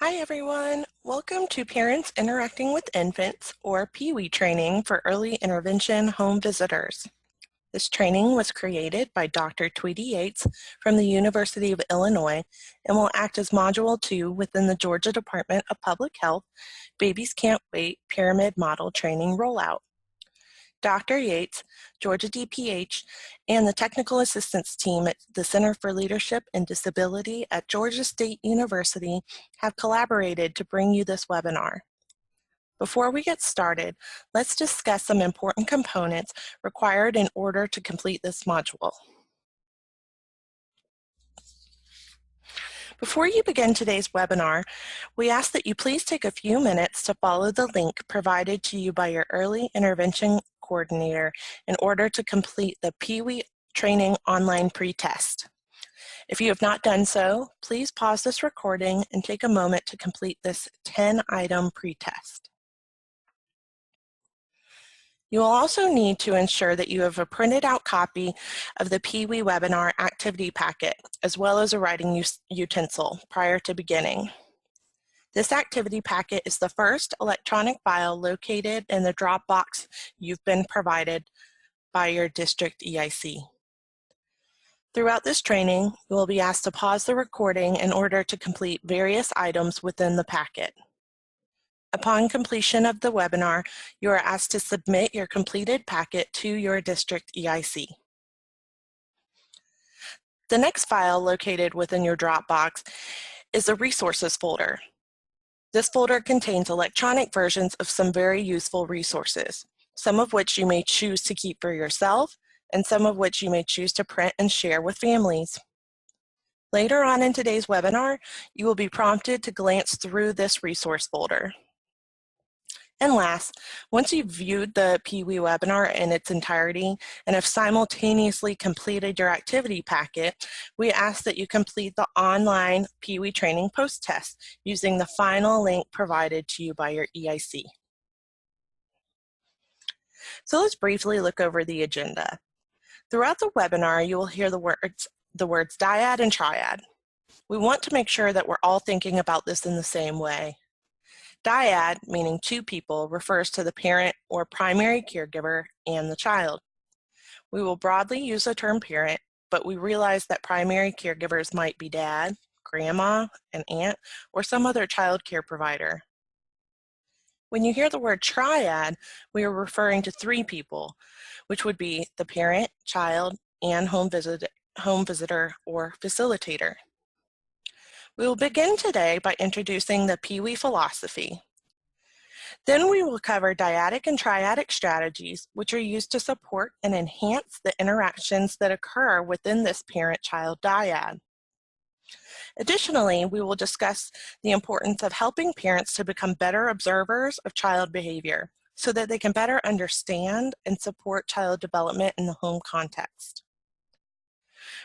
Hi everyone, welcome to Parents Interacting with Infants, or PIWI training for early intervention home visitors. This training was created by Dr. Tweety Yates from the University of Illinois and will act as Module 2 within the Georgia Department of Public Health Babies Can't Wait Pyramid Model Training Rollout. Dr. Yates, Georgia DPH, and the technical assistance team at the Center for Leadership and Disability at Georgia State University have collaborated to bring you this webinar. Before we get started, let's discuss some important components required in order to complete this module. Before you begin today's webinar, we ask that you please take a few minutes to follow the link provided to you by your early intervention coordinator in order to complete the PIWI training online pre-test. If you have not done so, please pause this recording and take a moment to complete this 10-item pre-test. You will also need to ensure that you have a printed out copy of the PIWI webinar activity packet, as well as a writing utensil prior to beginning. This activity packet is the first electronic file located in the Dropbox you've been provided by your district EIC. Throughout this training, you will be asked to pause the recording in order to complete various items within the packet. Upon completion of the webinar, you are asked to submit your completed packet to your district EIC. The next file located within your Dropbox is the resources folder. This folder contains electronic versions of some very useful resources, some of which you may choose to keep for yourself, and some of which you may choose to print and share with families. Later on in today's webinar, you will be prompted to glance through this resource folder. And last, once you've viewed the PIWI webinar in its entirety and have simultaneously completed your activity packet, we ask that you complete the online PIWI training post-test using the final link provided to you by your EIC. So let's briefly look over the agenda. Throughout the webinar, you will hear the words dyad and triad. We want to make sure that we're all thinking about this in the same way. Dyad, meaning two people, refers to the parent or primary caregiver and the child. We will broadly use the term parent, but we realize that primary caregivers might be dad, grandma, an aunt, or some other child care provider. When you hear the word triad, we are referring to three people, which would be the parent, child, and home visitor or facilitator. We will begin today by introducing the PIWI philosophy. Then we will cover dyadic and triadic strategies, which are used to support and enhance the interactions that occur within this parent-child dyad. Additionally, we will discuss the importance of helping parents to become better observers of child behavior so that they can better understand and support child development in the home context.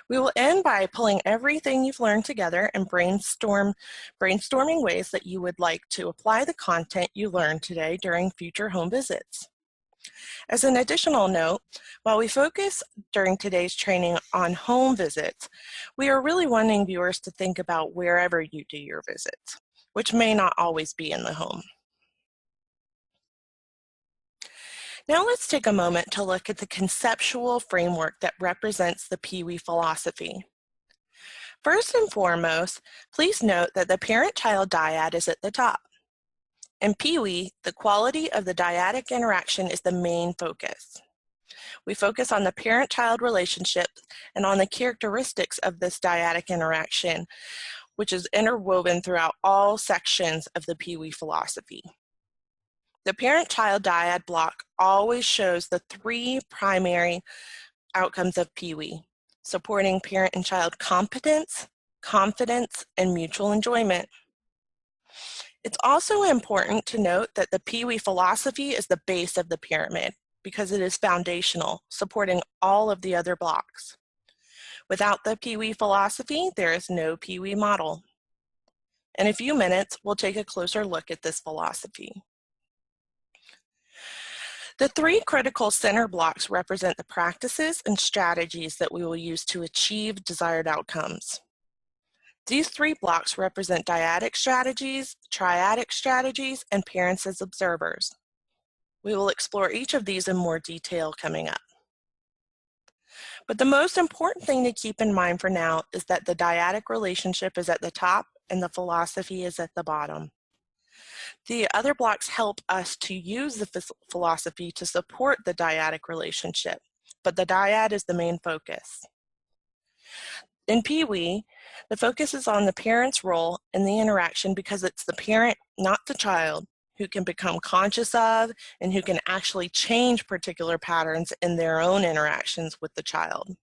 We will end by pulling everything you've learned together and brainstorming ways that you would like to apply the content you learned today during future home visits. As an additional note, while we focus during today's training on home visits, we are really wanting viewers to think about wherever you do your visits, which may not always be in the home. Now let's take a moment to look at the conceptual framework that represents the PIWI philosophy. First and foremost, please note that the parent-child dyad is at the top. In PIWI, the quality of the dyadic interaction is the main focus. We focus on the parent-child relationship and on the characteristics of this dyadic interaction, which is interwoven throughout all sections of the PIWI philosophy. The parent-child dyad block always shows the three primary outcomes of PIWI: supporting parent and child competence, confidence, and mutual enjoyment. It's also important to note that the PIWI philosophy is the base of the pyramid because it is foundational, supporting all of the other blocks. Without the PIWI philosophy, there is no PIWI model. In a few minutes, we'll take a closer look at this philosophy. The three critical center blocks represent the practices and strategies that we will use to achieve desired outcomes. These three blocks represent dyadic strategies, triadic strategies, and parents as observers. We will explore each of these in more detail coming up. But the most important thing to keep in mind for now is that the dyadic relationship is at the top and the philosophy is at the bottom. The other blocks help us to use the philosophy to support the dyadic relationship, but the dyad is the main focus. In PIWI, the focus is on the parent's role in the interaction because it's the parent, not the child, who can become conscious of and who can actually change particular patterns in their own interactions with the child.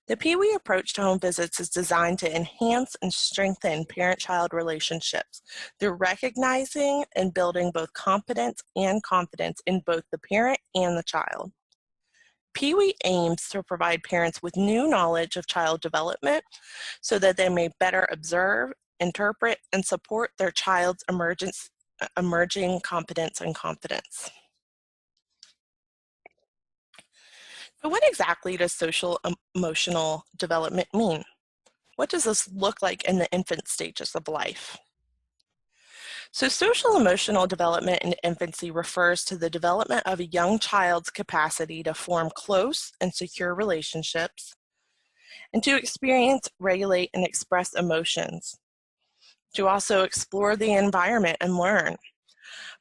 The PIWI approach to home visits is designed to enhance and strengthen parent-child relationships through recognizing and building both competence and confidence in both the parent and the child. PIWI aims to provide parents with new knowledge of child development so that they may better observe, interpret, and support their child's emerging competence and confidence. So what exactly does social emotional development mean? What does this look like in the infant stages of life? So social emotional development in infancy refers to the development of a young child's capacity to form close and secure relationships and to experience, regulate, and express emotions, to also explore the environment and learn,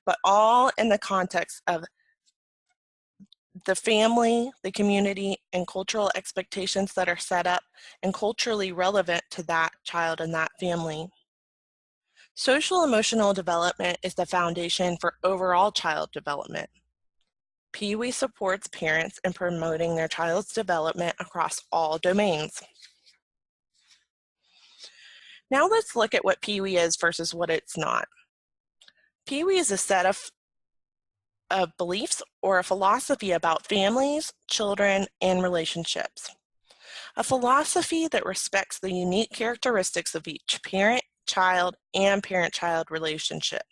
but all in the context of the family, the community, and cultural expectations that are set up and culturally relevant to that child and that family. Social emotional development is the foundation for overall child development. PIWI supports parents in promoting their child's development across all domains. Now let's look at what PIWI is versus what it's not. PIWI is a set of beliefs or a philosophy about families, children, and relationships. A philosophy that respects the unique characteristics of each parent, child, and parent-child relationship.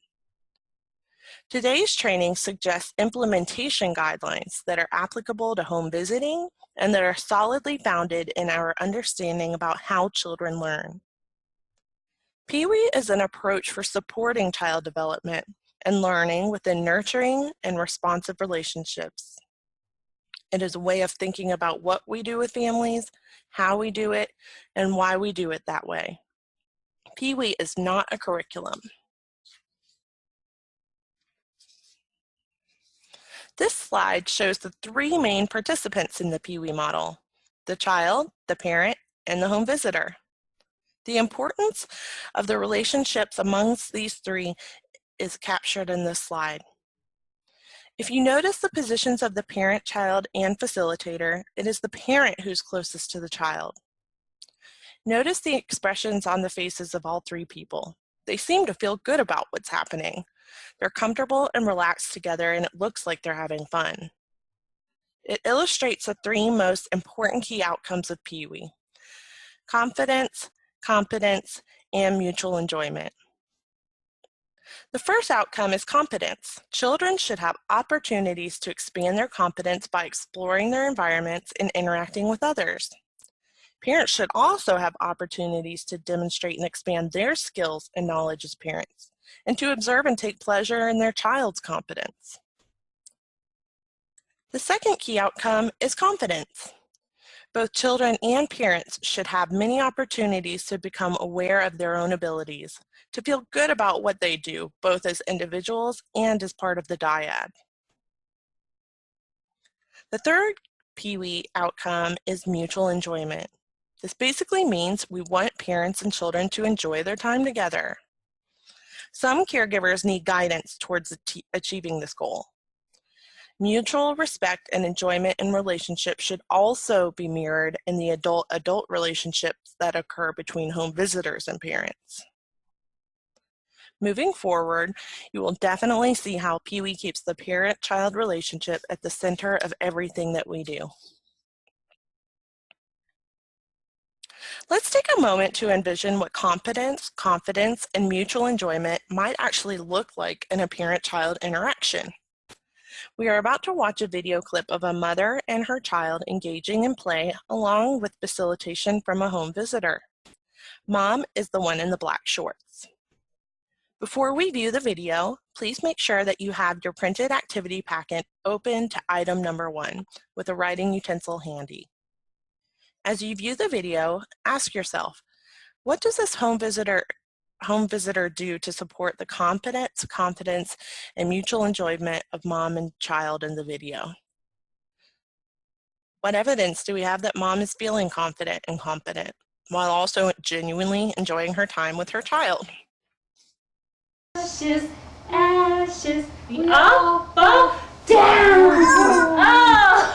Today's training suggests implementation guidelines that are applicable to home visiting and that are solidly founded in our understanding about how children learn. PIWI is an approach for supporting child development and learning within nurturing and responsive relationships. It is a way of thinking about what we do with families, how we do it, and why we do it that way. PIWI is not a curriculum. This slide shows the three main participants in the PIWI model: the child, the parent, and the home visitor. The importance of the relationships amongst these three is captured in this slide. If you notice the positions of the parent, child, and facilitator, it is the parent who's closest to the child. Notice the expressions on the faces of all three people. They seem to feel good about what's happening. They're comfortable and relaxed together, and it looks like they're having fun. It illustrates the three most important key outcomes of PIWI: confidence, competence, and mutual enjoyment. The first outcome is competence. Children should have opportunities to expand their competence by exploring their environments and interacting with others. Parents should also have opportunities to demonstrate and expand their skills and knowledge as parents, and to observe and take pleasure in their child's competence. The second key outcome is confidence. Both children and parents should have many opportunities to become aware of their own abilities, to feel good about what they do, both as individuals and as part of the dyad. The third PIWI outcome is mutual enjoyment. This basically means we want parents and children to enjoy their time together. Some caregivers need guidance towards achieving this goal. Mutual respect and enjoyment in relationships should also be mirrored in the adult-adult relationships that occur between home visitors and parents. Moving forward, you will definitely see how PIWI keeps the parent-child relationship at the center of everything that we do. Let's take a moment to envision what competence, confidence, and mutual enjoyment might actually look like in a parent-child interaction. We are about to watch a video clip of a mother and her child engaging in play along with facilitation from a home visitor. Mom is the one in the black shorts. Before we view the video, please make sure that you have your printed activity packet open to item number 1 with a writing utensil handy. As you view the video, ask yourself, what does this home visitor do to support the competence, confidence, and mutual enjoyment of mom and child in the video? What evidence do we have that mom is feeling confident and competent while also genuinely enjoying her time with her child? Ashes, ashes, we all fall down. Oh!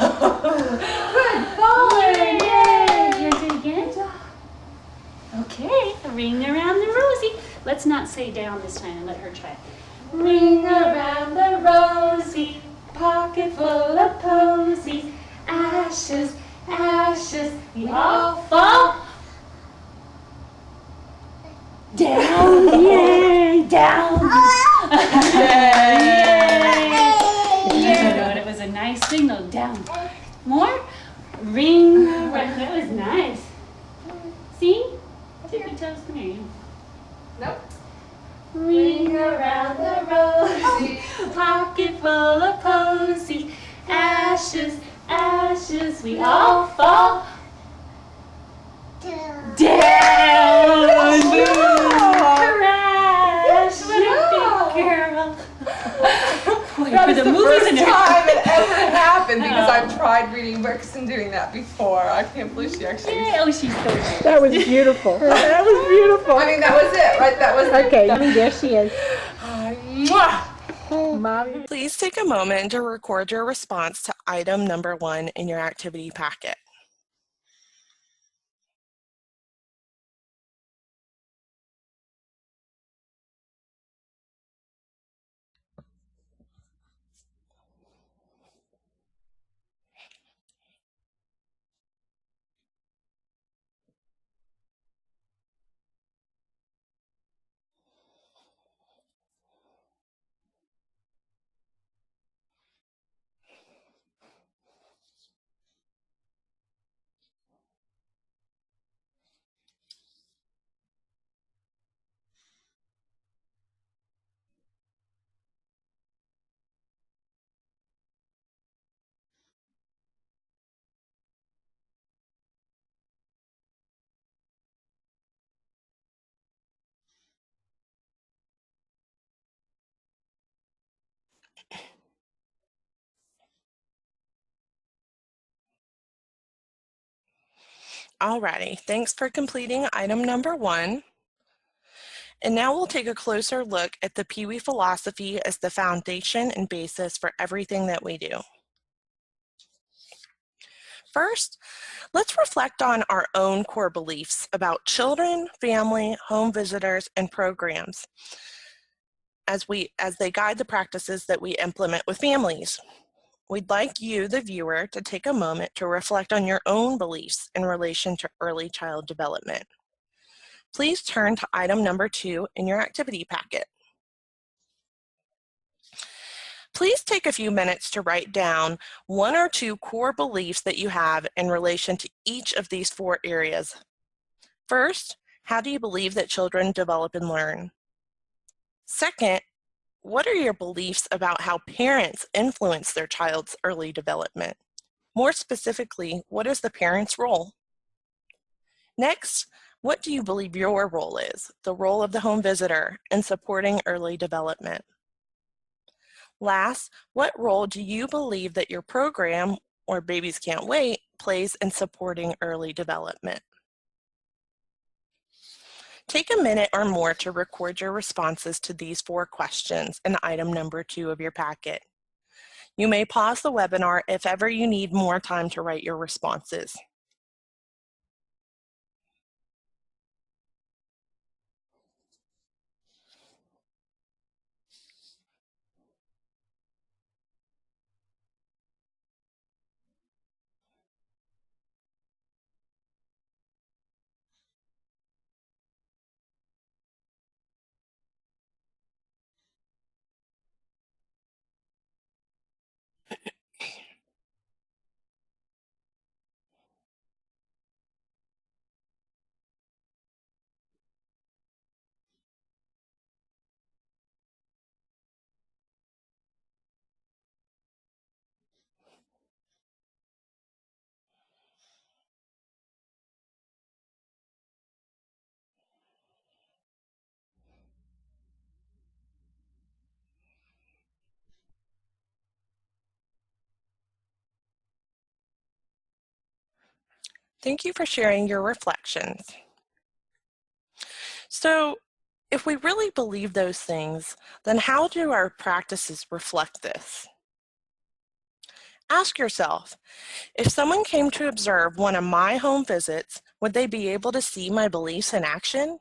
Good boy! Yay! You do it again? Okay, ring around the rosy. Let's not say down this time and let her try. Ring around the rosy, pocket full of posies. Ashes, ashes, we all fall down. Yay! Down. Yay! It was a nice signal. Down. More. Ring around. That was nice. See? Tippy toes, come here. Nope. Ring around the rosy, pocket full of posies. Ashes, ashes, we all fall down. Crash! What a big girl. Boy, That for was the the movies first and time it ever happened because Oh. I've tried reading books and doing that before. I can't believe she actually. Oh, she's so good. That was beautiful. That was beautiful. I mean, that was it, right? That was Okay, there she is. Mwah! Mommy. Please take a moment to record your response to item number 1 in your activity packet. Alrighty, thanks for completing item number 1. And now we'll take a closer look at the PIWI philosophy as the foundation and basis for everything that we do. First, let's reflect on our own core beliefs about children, family, home visitors, and programs as they guide the practices that we implement with families. We'd like you, the viewer, to take a moment to reflect on your own beliefs in relation to early child development. Please turn to item number 2 in your activity packet. Please take a few minutes to write down 1 or 2 core beliefs that you have in relation to each of these 4 areas. First, how do you believe that children develop and learn? Second, what are your beliefs about how parents influence their child's early development? More specifically, what is the parent's role? Next, what do you believe your role is, the role of the home visitor, in supporting early development? Last, what role do you believe that your program, or Babies Can't Wait, plays in supporting early development? Take a minute or more to record your responses to these 4 questions in item number 2 of your packet. You may pause the webinar if ever you need more time to write your responses. Thank you for sharing your reflections. So, if we really believe those things, then how do our practices reflect this? Ask yourself, if someone came to observe one of my home visits, would they be able to see my beliefs in action?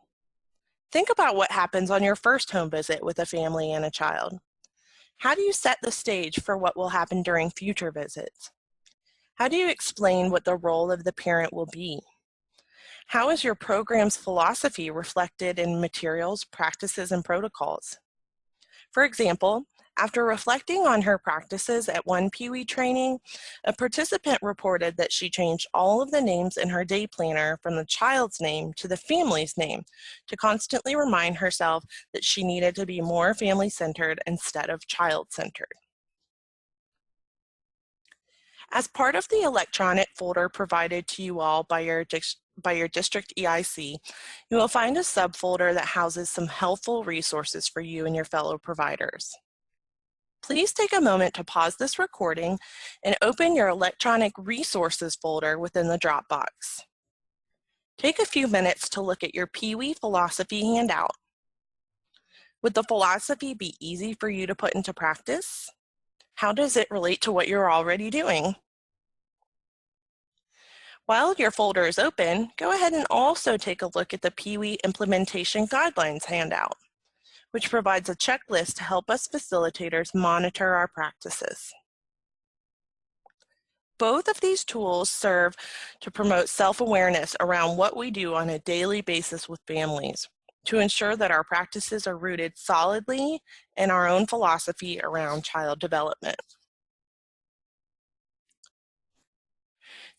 Think about what happens on your first home visit with a family and a child. How do you set the stage for what will happen during future visits? How do you explain what the role of the parent will be? How is your program's philosophy reflected in materials, practices, and protocols? For example, after reflecting on her practices at one PIWI training, a participant reported that she changed all of the names in her day planner from the child's name to the family's name to constantly remind herself that she needed to be more family-centered instead of child-centered. As part of the electronic folder provided to you all by your district EIC, you will find a subfolder that houses some helpful resources for you and your fellow providers. Please take a moment to pause this recording and open your electronic resources folder within the Dropbox. Take a few minutes to look at your PIWI philosophy handout. Would the philosophy be easy for you to put into practice? How does it relate to what you're already doing? While your folder is open, go ahead and also take a look at the PIWI Implementation Guidelines handout, which provides a checklist to help us facilitators monitor our practices. Both of these tools serve to promote self-awareness around what we do on a daily basis with families, to ensure that our practices are rooted solidly in our own philosophy around child development.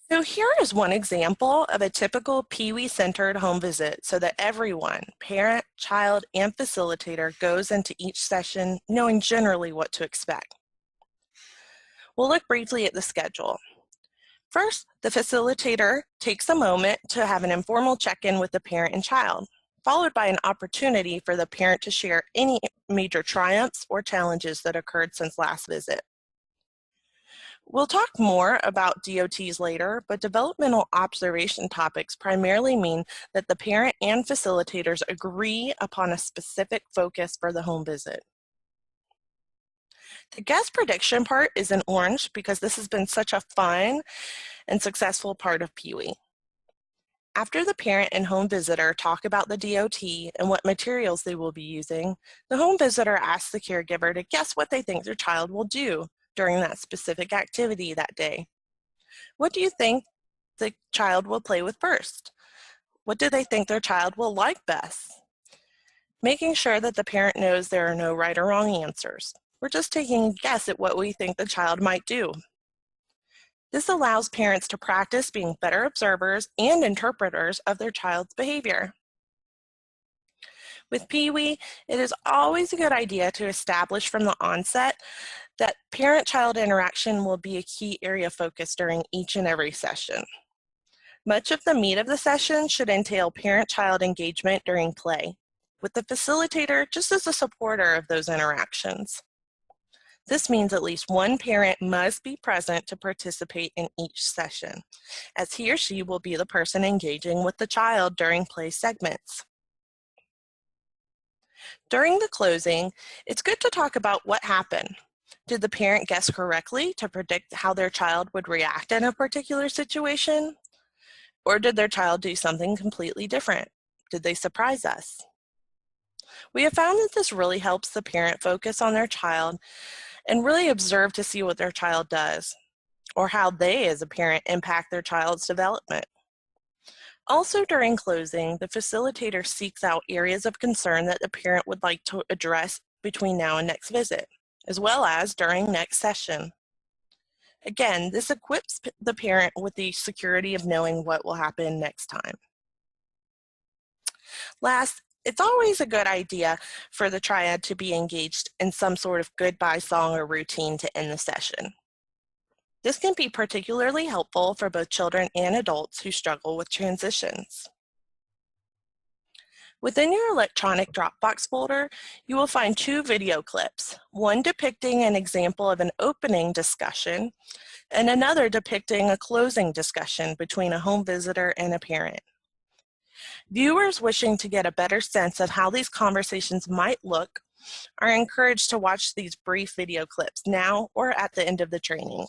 So here is one example of a typical PIWI-centered home visit so that everyone, parent, child, and facilitator, goes into each session knowing generally what to expect. We'll look briefly at the schedule. First, the facilitator takes a moment to have an informal check-in with the parent and child, followed by an opportunity for the parent to share any major triumphs or challenges that occurred since last visit. We'll talk more about DOTs later, but developmental observation topics primarily mean that the parent and facilitators agree upon a specific focus for the home visit. The guest prediction part is in orange because this has been such a fun and successful part of PIWI. After the parent and home visitor talk about the DOT and what materials they will be using, the home visitor asks the caregiver to guess what they think their child will do during that specific activity that day. What do you think the child will play with first? What do they think their child will like best? Making sure that the parent knows there are no right or wrong answers. We're just taking a guess at what we think the child might do. This allows parents to practice being better observers and interpreters of their child's behavior. With PIWI, it is always a good idea to establish from the onset that parent-child interaction will be a key area of focus during each and every session. Much of the meat of the session should entail parent-child engagement during play, with the facilitator just as a supporter of those interactions. This means at least one parent must be present to participate in each session, as he or she will be the person engaging with the child during play segments. During the closing, it's good to talk about what happened. Did the parent guess correctly to predict how their child would react in a particular situation? Or did their child do something completely different? Did they surprise us? We have found that this really helps the parent focus on their child and really observe to see what their child does, or how they as a parent impact their child's development. Also during closing, the facilitator seeks out areas of concern that the parent would like to address between now and next visit, as well as during next session. Again, this equips the parent with the security of knowing what will happen next time. Last, it's always a good idea for the triad to be engaged in some sort of goodbye song or routine to end the session. This can be particularly helpful for both children and adults who struggle with transitions. Within your electronic Dropbox folder, you will find 2 video clips, one depicting an example of an opening discussion and another depicting a closing discussion between a home visitor and a parent. Viewers wishing to get a better sense of how these conversations might look are encouraged to watch these brief video clips now or at the end of the training.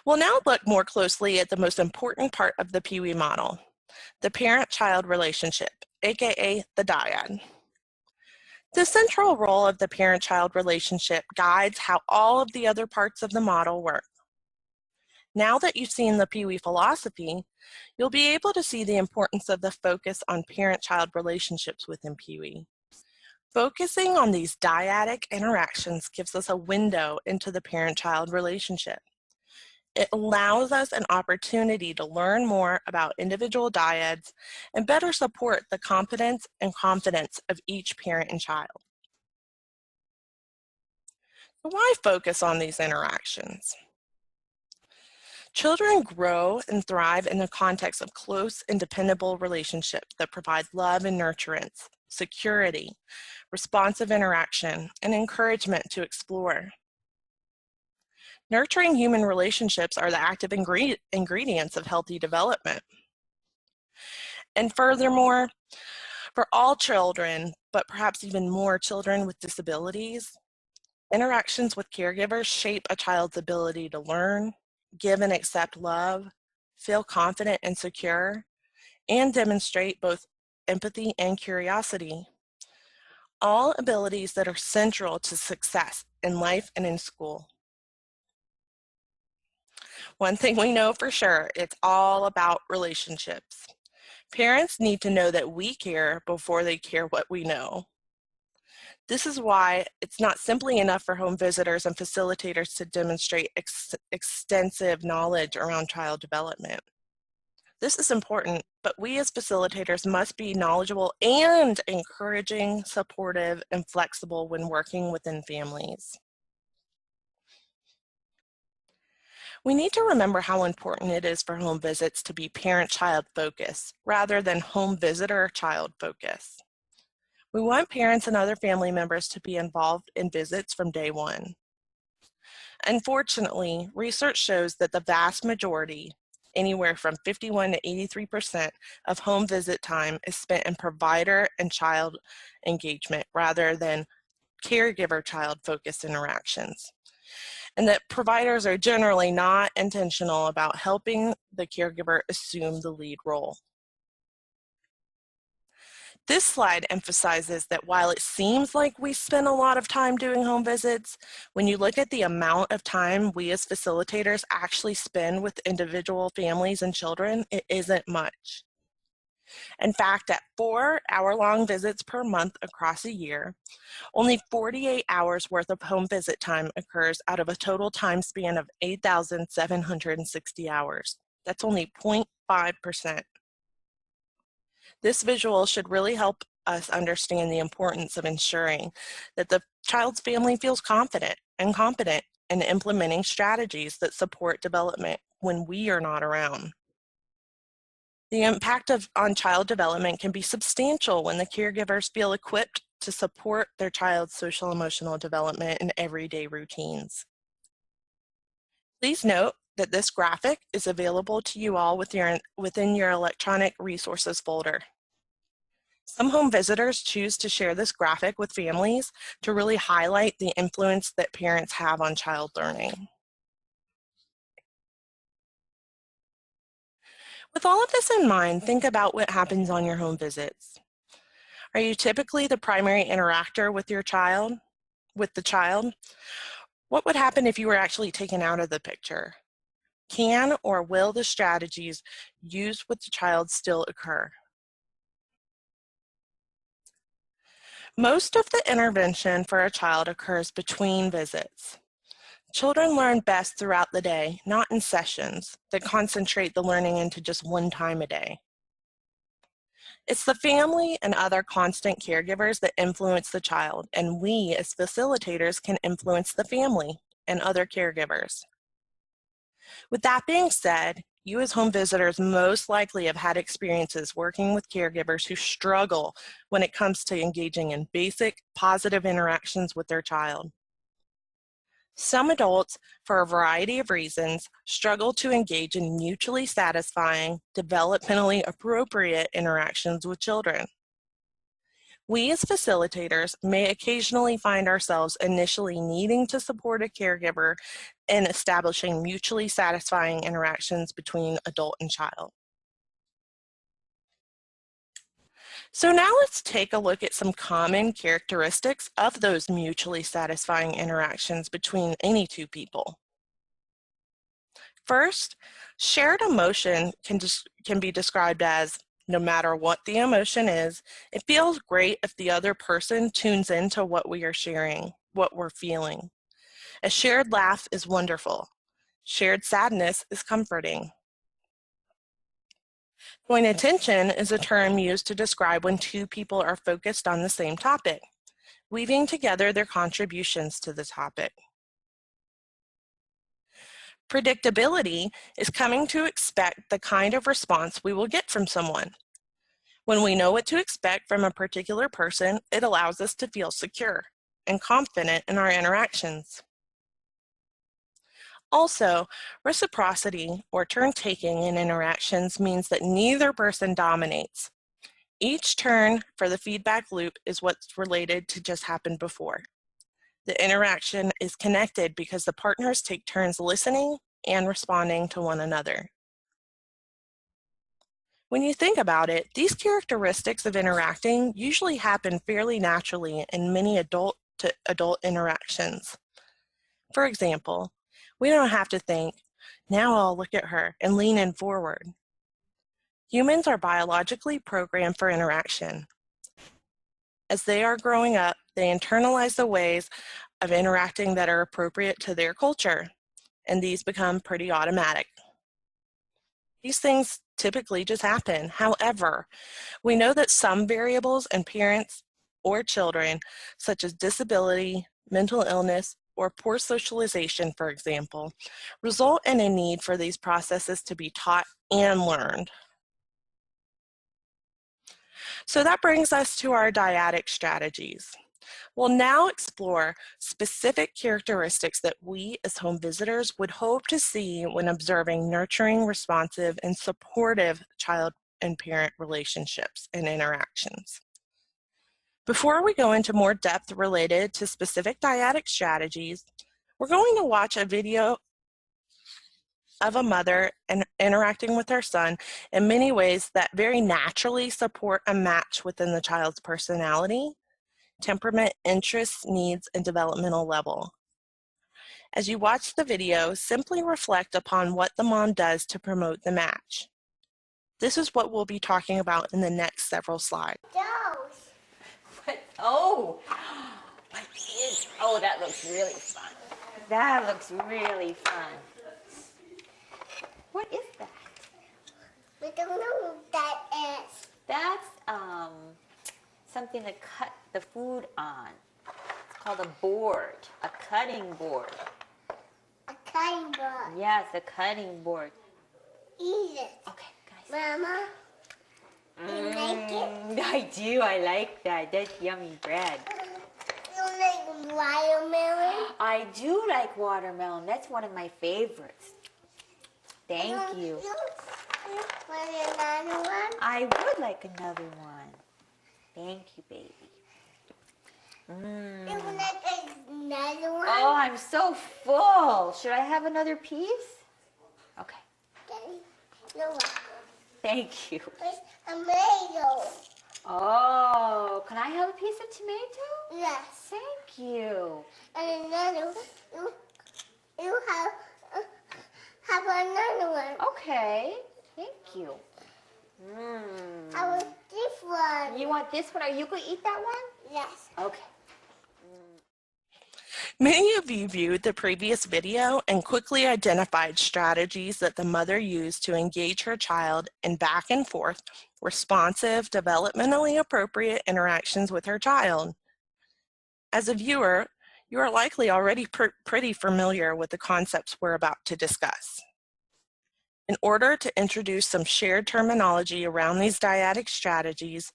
We'll now look more closely at the most important part of the PIWI model, the parent-child relationship, aka the dyad. The central role of the parent-child relationship guides how all of the other parts of the model work. Now that you've seen the PIWI philosophy, you'll be able to see the importance of the focus on parent-child relationships within PIWI. Focusing on these dyadic interactions gives us a window into the parent-child relationship. It allows us an opportunity to learn more about individual dyads and better support the competence and confidence of each parent and child. Why focus on these interactions? Children grow and thrive in the context of close and dependable relationships that provide love and nurturance, security, responsive interaction, and encouragement to explore. Nurturing human relationships are the active ingredients of healthy development. And furthermore, for all children, but perhaps even more children with disabilities, interactions with caregivers shape a child's ability to learn, give and accept love, feel confident and secure, and demonstrate both empathy and curiosity. All abilities that are central to success in life and in school. One thing we know for sure, it's all about relationships. Parents need to know that we care before they care what we know. This is why it's not simply enough for home visitors and facilitators to demonstrate extensive knowledge around child development. This is important, but we as facilitators must be knowledgeable and encouraging, supportive, and flexible when working within families. We need to remember how important it is for home visits to be parent-child focused rather than home visitor-child focused. We want parents and other family members to be involved in visits from day one. Unfortunately, research shows that the vast majority, anywhere from 51 to 83% of home visit time is spent in provider and child engagement rather than caregiver-child focused interactions. And that providers are generally not intentional about helping the caregiver assume the lead role. This slide emphasizes that while it seems like we spend a lot of time doing home visits, when you look at the amount of time we as facilitators actually spend with individual families and children, it isn't much. In fact, at 4 hour-long visits per month across a year, only 48 hours worth of home visit time occurs out of a total time span of 8,760 hours. That's only 0.5%. This visual should really help us understand the importance of ensuring that the child's family feels confident and competent in implementing strategies that support development when we are not around. The impact on child development can be substantial when the caregivers feel equipped to support their child's social emotional development in everyday routines. Please note that this graphic is available to you all within your electronic resources folder. Some home visitors choose to share this graphic with families to really highlight the influence that parents have on child learning. With all of this in mind, think about what happens on your home visits. Are you typically the primary interactor with your child, What would happen if you were actually taken out of the picture? Can or will the strategies used with the child still occur? Most of the intervention for a child occurs between visits. Children learn best throughout the day, not in sessions that concentrate the learning into just one time a day. It's the family and other constant caregivers that influence the child, and we as facilitators can influence the family and other caregivers. With that being said, you as home visitors most likely have had experiences working with caregivers who struggle when it comes to engaging in basic, positive interactions with their child. Some adults, for a variety of reasons, struggle to engage in mutually satisfying, developmentally appropriate interactions with children. We as facilitators may occasionally find ourselves initially needing to support a caregiver in establishing mutually satisfying interactions between adult and child. So now let's take a look at some common characteristics of those mutually satisfying interactions between any two people. First, shared emotion can be described as, no matter what the emotion is, it feels great if the other person tunes into what we are sharing, what we're feeling. A shared laugh is wonderful. Shared sadness is comforting. Joint attention is a term used to describe when two people are focused on the same topic, weaving together their contributions to the topic. Predictability is coming to expect the kind of response we will get from someone. When we know what to expect from a particular person, it allows us to feel secure and confident in our interactions. Also, reciprocity or turn-taking in interactions means that neither person dominates. Each turn for the feedback loop is what's related to just happened before. The interaction is connected because the partners take turns listening and responding to one another. When you think about it, these characteristics of interacting usually happen fairly naturally in many adult-to-adult interactions. For example, we don't have to think, now I'll look at her and lean in forward. Humans are biologically programmed for interaction. As they are growing up, they internalize the ways of interacting that are appropriate to their culture, and these become pretty automatic. These things typically just happen. However, we know that some variables in parents or children, such as disability, mental illness, or poor socialization, for example, result in a need for these processes to be taught and learned. So that brings us to our dyadic strategies. We'll now explore specific characteristics that we as home visitors would hope to see when observing nurturing, responsive, and supportive child and parent relationships and interactions. Before we go into more depth related to specific dyadic strategies, we're going to watch a video of a mother interacting with her son in many ways that very naturally support a match within the child's personality, temperament, interests, needs, and developmental level. As you watch the video, simply reflect upon what the mom does to promote the match. This is what we'll be talking about in the next several slides. Oh, what is, oh, that looks really fun. That looks really fun. What is that? We don't know what that is. That's something to cut the food on. It's called a board, a cutting board. A cutting board. Yes, a cutting board. Eat it. Okay, guys. Mama, you like it? I do, I like that. That's yummy bread. You like watermelon? I do like watermelon. That's one of my favorites. Thank you. You want another one? I would like another one. Thank you, baby. You want another one? Oh, I'm so full. Should I have another piece? Okay. Okay. You're welcome. Thank you. It's tomato. Oh, can I have a piece of tomato? Yes. Thank you. And another one. You have another one. Okay. Thank you. I want this one. You want this one? Are you going to eat that one? Yes. Okay. Many of you viewed the previous video and quickly identified strategies that the mother used to engage her child in back and forth, responsive, developmentally appropriate interactions with her child. As a viewer, you are likely already pretty familiar with the concepts we're about to discuss. In order to introduce some shared terminology around these dyadic strategies,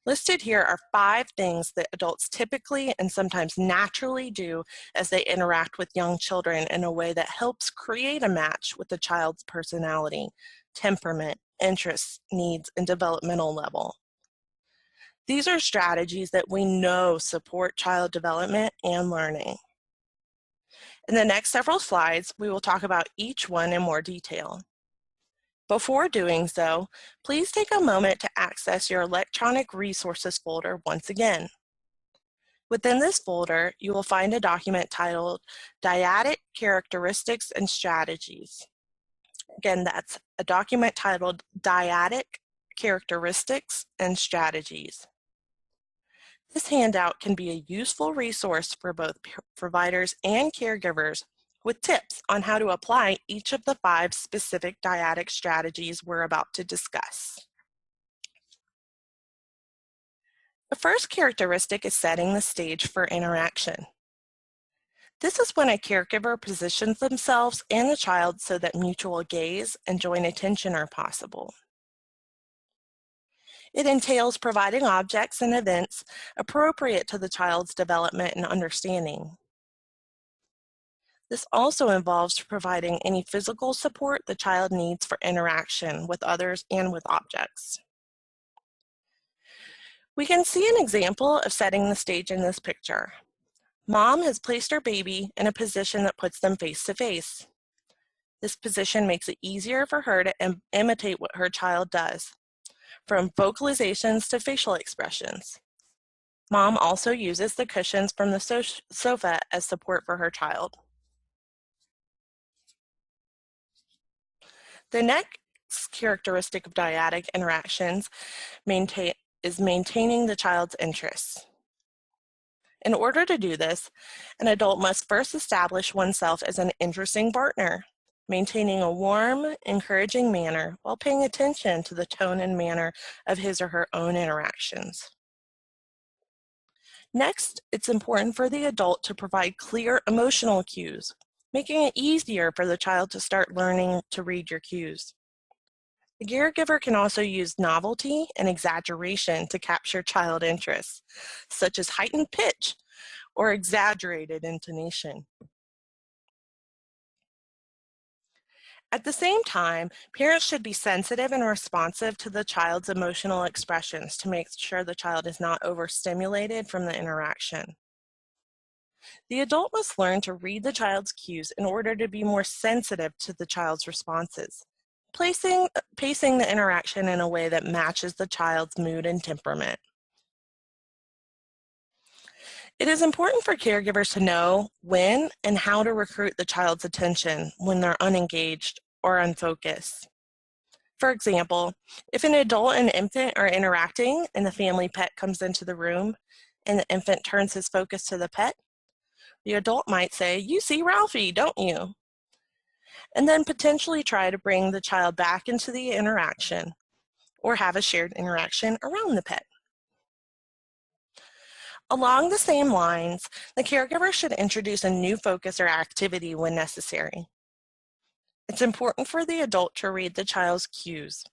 listed here are 5 things that adults typically and sometimes naturally do as they interact with young children in a way that helps create a match with the child's personality, temperament, interests, needs, and developmental level. These are strategies that we know support child development and learning. In the next several slides, we will talk about each one in more detail. Before doing so, please take a moment to access your electronic resources folder once again. Within this folder, you will find a document titled Dyadic Characteristics and Strategies. Again, that's a document titled Dyadic Characteristics and Strategies. This handout can be a useful resource for both providers and caregivers with tips on how to apply each of the 5 specific dyadic strategies we're about to discuss. The first characteristic is setting the stage for interaction. This is when a caregiver positions themselves and the child so that mutual gaze and joint attention are possible. It entails providing objects and events appropriate to the child's development and understanding. This also involves providing any physical support the child needs for interaction with others and with objects. We can see an example of setting the stage in this picture. Mom has placed her baby in a position that puts them face to face. This position makes it easier for her to imitate what her child does, from vocalizations to facial expressions. Mom also uses the cushions from the sofa as support for her child. The next characteristic of dyadic interactions is maintaining the child's interests. In order to do this, an adult must first establish oneself as an interesting partner, maintaining a warm, encouraging manner while paying attention to the tone and manner of his or her own interactions. Next, it's important for the adult to provide clear emotional cues, making it easier for the child to start learning to read your cues. The caregiver can also use novelty and exaggeration to capture child interests, such as heightened pitch or exaggerated intonation. At the same time, parents should be sensitive and responsive to the child's emotional expressions to make sure the child is not overstimulated from the interaction. The adult must learn to read the child's cues in order to be more sensitive to the child's responses, pacing the interaction in a way that matches the child's mood and temperament. It is important for caregivers to know when and how to recruit the child's attention when they're unengaged or unfocused. For example, if an adult and infant are interacting and the family pet comes into the room and the infant turns his focus to the pet, the adult might say, "You see Ralphie, don't you?" And then potentially try to bring the child back into the interaction or have a shared interaction around the pet. Along the same lines, the caregiver should introduce a new focus or activity when necessary. It's important for the adult to read the child's cues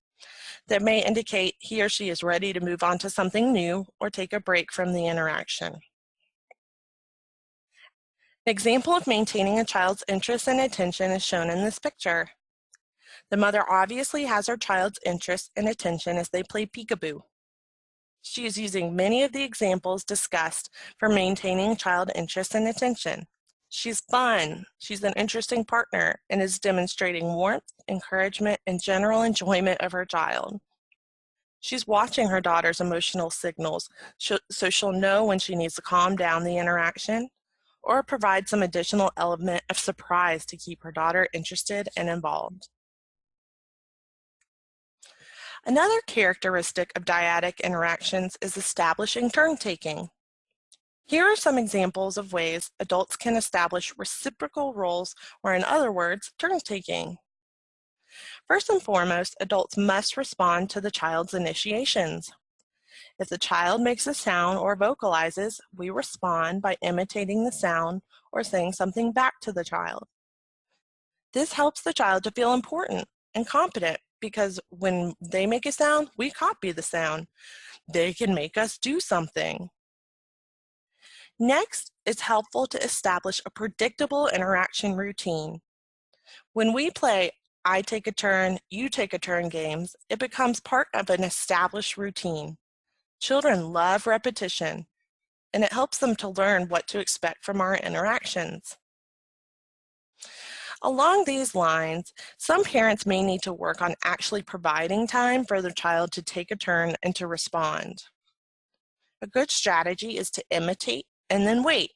that may indicate he or she is ready to move on to something new or take a break from the interaction. An example of maintaining a child's interest and attention is shown in this picture. The mother obviously has her child's interest and attention as they play peekaboo. She is using many of the examples discussed for maintaining child interest and attention. She's fun, she's an interesting partner, and is demonstrating warmth, encouragement, and general enjoyment of her child. She's watching her daughter's emotional signals, so she'll know when she needs to calm down the interaction or provide some additional element of surprise to keep her daughter interested and involved. Another characteristic of dyadic interactions is establishing turn-taking. Here are some examples of ways adults can establish reciprocal roles, or in other words, turn-taking. First and foremost, adults must respond to the child's initiations. If the child makes a sound or vocalizes, we respond by imitating the sound or saying something back to the child. This helps the child to feel important and competent because when they make a sound, we copy the sound. They can make us do something. Next, it's helpful to establish a predictable interaction routine. When we play I take a turn, you take a turn games, it becomes part of an established routine. Children love repetition, and it helps them to learn what to expect from our interactions. Along these lines, some parents may need to work on actually providing time for their child to take a turn and to respond. A good strategy is to imitate and then wait.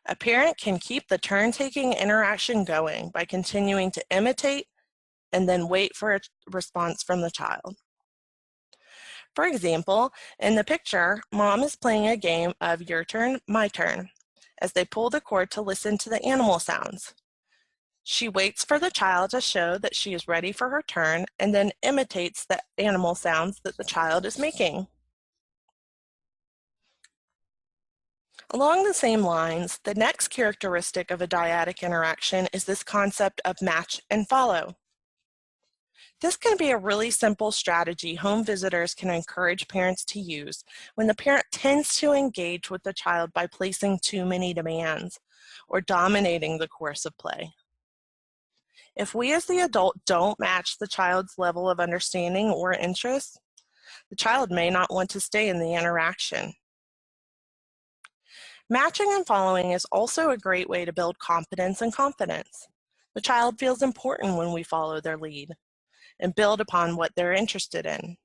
A parent can keep the turn-taking interaction going by continuing to imitate and then wait for a response from the child. For example, in the picture, Mom is playing a game of your turn, my turn, as they pull the cord to listen to the animal sounds. She waits for the child to show that she is ready for her turn and then imitates the animal sounds that the child is making. Along the same lines, the next characteristic of a dyadic interaction is this concept of match and follow. This can be a really simple strategy home visitors can encourage parents to use when the parent tends to engage with the child by placing too many demands or dominating the course of play. If we as the adult don't match the child's level of understanding or interest, the child may not want to stay in the interaction. Matching and following is also a great way to build competence and confidence. The child feels important when we follow their lead and build upon what they're interested in.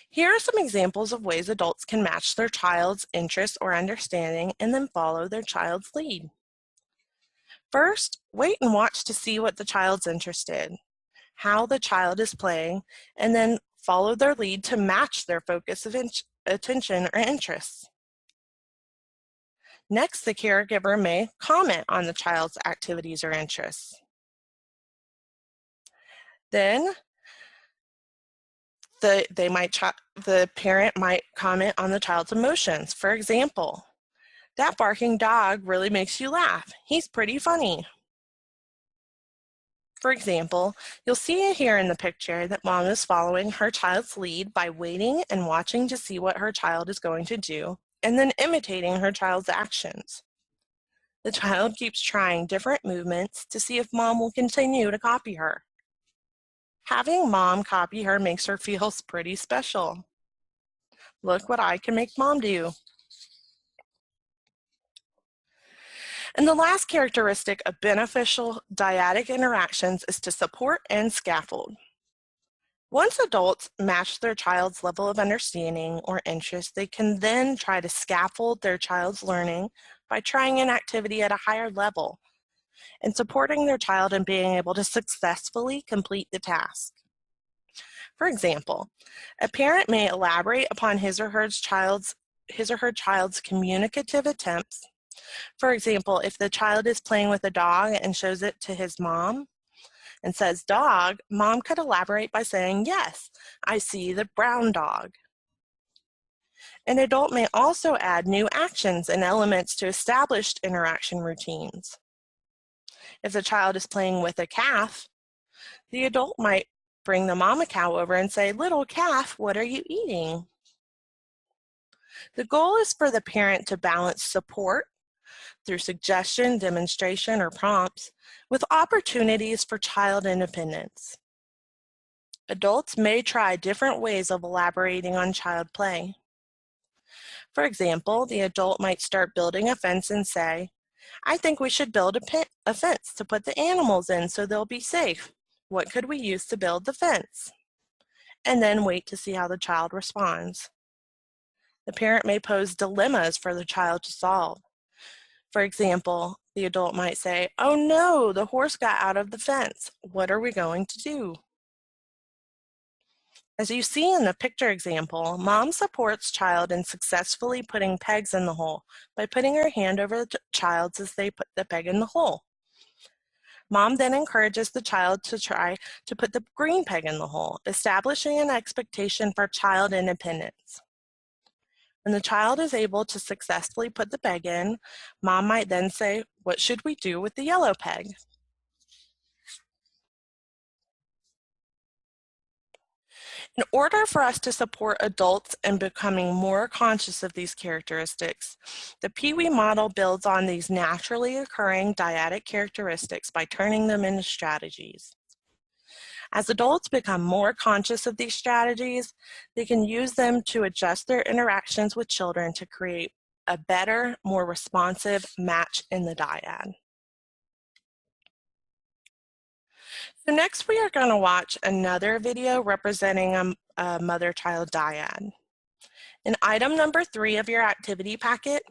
Here are some examples of ways adults can match their child's interest or understanding and then follow their child's lead. First, wait and watch to see what the child's interested, how the child is playing, and then follow their lead to match their focus of attention or interests. Next, the caregiver may comment on the child's activities or interests. Then, the parent might comment on the child's emotions. For example, that barking dog really makes you laugh. He's pretty funny. For example, you'll see here in the picture that Mom is following her child's lead by waiting and watching to see what her child is going to do, and then imitating her child's actions. The child keeps trying different movements to see if Mom will continue to copy her. Having Mom copy her makes her feel pretty special. Look what I can make Mom do. And the last characteristic of beneficial dyadic interactions is to support and scaffold. Once adults match their child's level of understanding or interest, they can then try to scaffold their child's learning by trying an activity at a higher level and supporting their child in being able to successfully complete the task. For example, a parent may elaborate upon his or her child's communicative attempts. For example, if the child is playing with a dog and shows it to his mom and says, "Dog," Mom could elaborate by saying, "Yes, I see the brown dog." An adult may also add new actions and elements to established interaction routines. If the child is playing with a calf, the adult might bring the mama cow over and say, "Little calf, what are you eating?" The goal is for the parent to balance support through suggestion, demonstration, or prompts with opportunities for child independence. Adults may try different ways of elaborating on child play. For example, the adult might start building a fence and say, "I think we should build a fence to put the animals in so they'll be safe. What could we use to build the fence?" And then wait to see how the child responds. The parent may pose dilemmas for the child to solve. For example, the adult might say, "Oh no, the horse got out of the fence. What are we going to do?" As you see in the picture example, Mom supports child in successfully putting pegs in the hole by putting her hand over the child as they put the peg in the hole. Mom then encourages the child to try to put the green peg in the hole, establishing an expectation for child independence. When the child is able to successfully put the peg in, Mom might then say, "What should we do with the yellow peg?" In order for us to support adults in becoming more conscious of these characteristics, the PIWI model builds on these naturally occurring dyadic characteristics by turning them into strategies. As adults become more conscious of these strategies, they can use them to adjust their interactions with children to create a better, more responsive match in the dyad. So next we are going to watch another video representing a mother-child dyad. In item number 3 of your activity packet,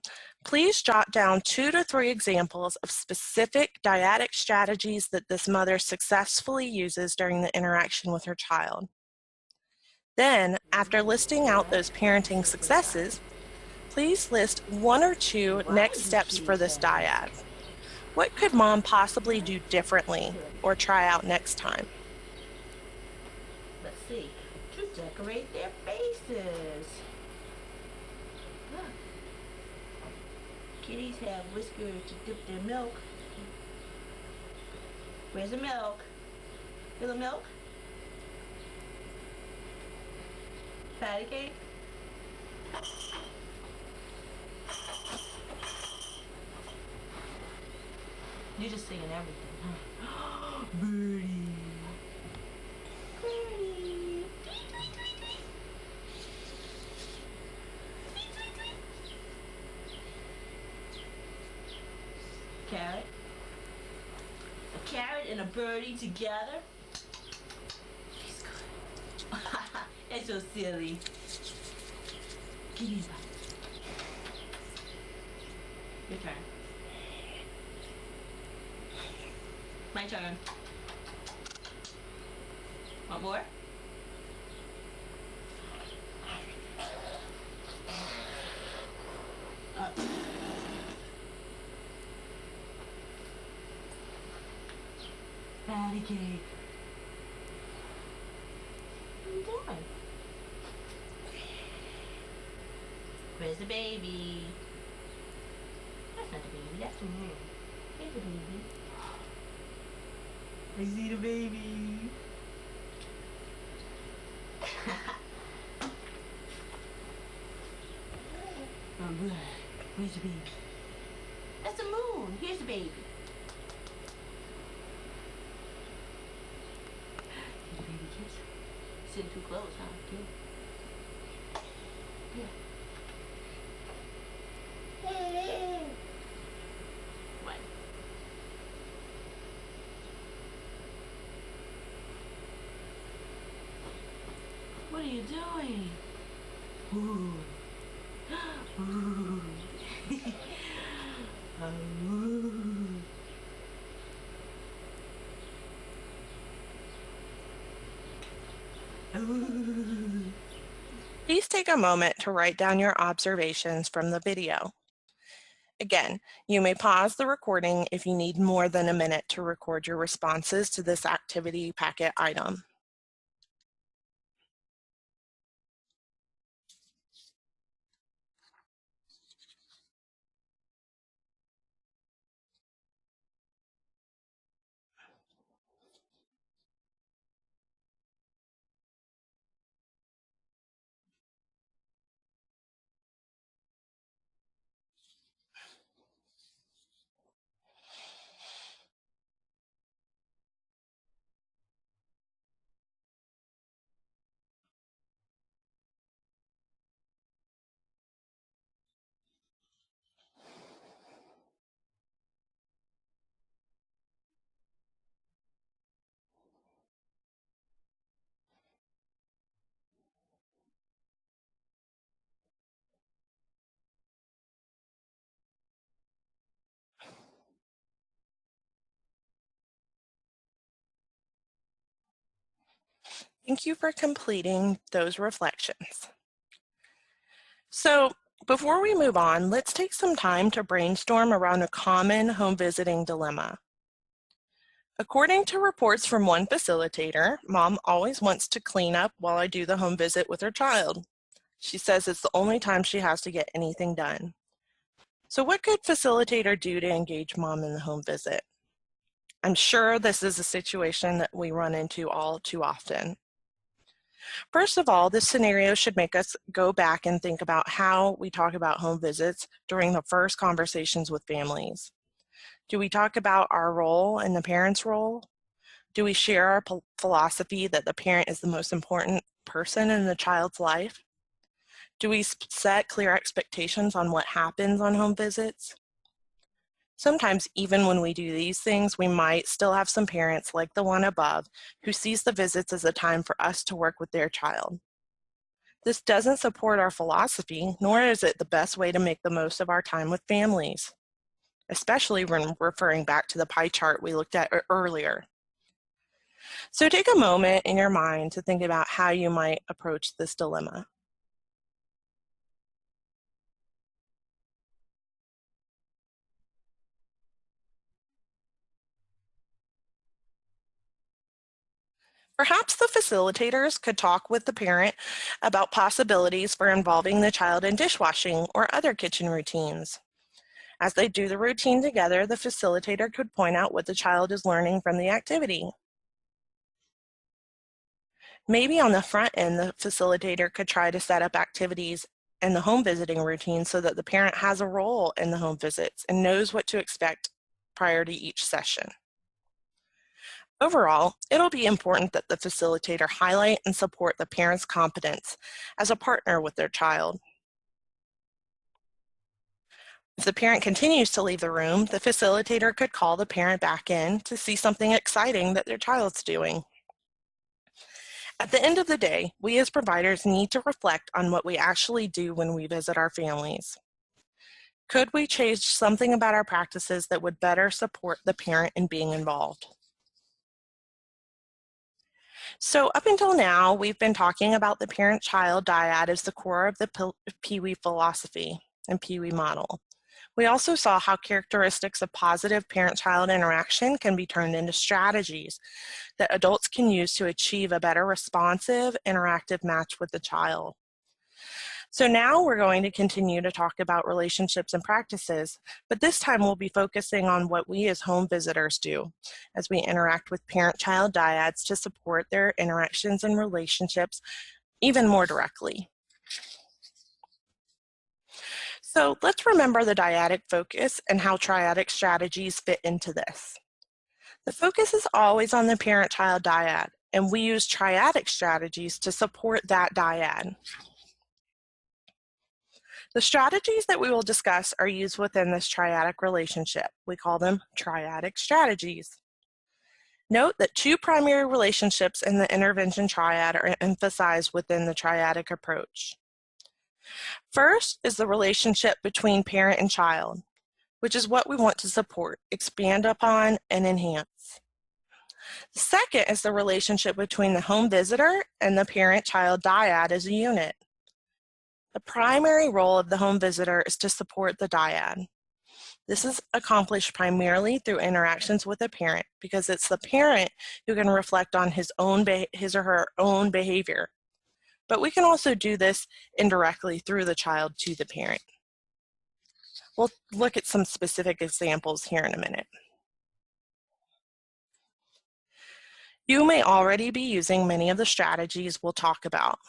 please jot down 2 to 3 examples of specific dyadic strategies that this mother successfully uses during the interaction with her child. Then, after listing out those parenting successes, please list 1 or 2 next steps for this dyad. What could mom possibly do differently or try out next time? Let's see, to decorate their faces. Look, kitties have whiskers to dip their milk. Where's the milk? Feel the milk? Patty cake? You're just singing everything, huh? Birdie. Birdie. Carrot. A carrot and a birdie together. She's good. That's so silly. Give me a bite. Your turn. My turn. Want more? Patty cake. I'm done. Where's the baby? That's not the baby, that's the mom. Here's the baby. I see the baby. Oh, good. Where's the baby? That's the moon. Here's the baby. Here's the baby kiss. Sitting too close, huh? Good. Yeah. What? What are you doing? Ooh. Ooh. Ooh. Ooh. Please take a moment to write down your observations from the video. Again, you may pause the recording if you need more than a minute to record your responses to this activity packet item. Thank you for completing those reflections. So, before we move on, let's take some time to brainstorm around a common home visiting dilemma. According to reports from one facilitator, mom always wants to clean up while I do the home visit with her child. She says it's the only time she has to get anything done. So what could facilitator do to engage mom in the home visit? I'm sure this is a situation that we run into all too often. First of all, this scenario should make us go back and think about how we talk about home visits during the first conversations with families. Do we talk about our role and the parent's role? Do we share our philosophy that the parent is the most important person in the child's life? Do we set clear expectations on what happens on home visits? Sometimes, even when we do these things, we might still have some parents, like the one above, who sees the visits as a time for us to work with their child. This doesn't support our philosophy, nor is it the best way to make the most of our time with families, especially when referring back to the pie chart we looked at earlier. So take a moment in your mind to think about how you might approach this dilemma. Perhaps the facilitators could talk with the parent about possibilities for involving the child in dishwashing or other kitchen routines. As they do the routine together, the facilitator could point out what the child is learning from the activity. Maybe on the front end, the facilitator could try to set up activities in the home visiting routine so that the parent has a role in the home visits and knows what to expect prior to each session. Overall, it'll be important that the facilitator highlight and support the parent's competence as a partner with their child. If the parent continues to leave the room, the facilitator could call the parent back in to see something exciting that their child's doing. At the end of the day, we as providers need to reflect on what we actually do when we visit our families. Could we change something about our practices that would better support the parent in being involved? So up until now, we've been talking about the parent-child dyad as the core of the PIWI philosophy and PIWI model. We also saw how characteristics of positive parent-child interaction can be turned into strategies that adults can use to achieve a better responsive, interactive match with the child. So now we're going to continue to talk about relationships and practices, but this time we'll be focusing on what we as home visitors do as we interact with parent-child dyads to support their interactions and relationships even more directly. So let's remember the dyadic focus and how triadic strategies fit into this. The focus is always on the parent-child dyad, and we use triadic strategies to support that dyad. The strategies that we will discuss are used within this triadic relationship. We call them triadic strategies. Note that two primary relationships in the intervention triad are emphasized within the triadic approach. First is the relationship between parent and child, which is what we want to support, expand upon, and enhance. The second is the relationship between the home visitor and the parent-child dyad as a unit. The primary role of the home visitor is to support the dyad. This is accomplished primarily through interactions with a parent because it's the parent who can reflect on his or her own behavior. But we can also do this indirectly through the child to the parent. We'll look at some specific examples here in a minute. You may already be using many of the strategies we'll talk about.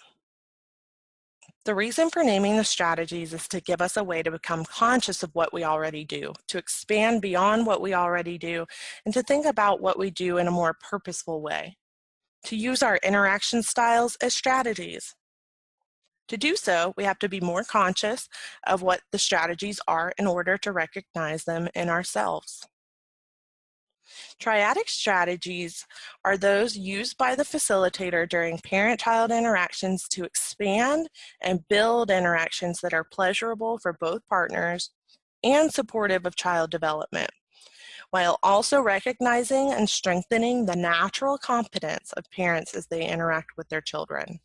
The reason for naming the strategies is to give us a way to become conscious of what we already do, to expand beyond what we already do, and to think about what we do in a more purposeful way, to use our interaction styles as strategies. To do so, we have to be more conscious of what the strategies are in order to recognize them in ourselves. Triadic strategies are those used by the facilitator during parent-child interactions to expand and build interactions that are pleasurable for both partners and supportive of child development, while also recognizing and strengthening the natural competence of parents as they interact with their children.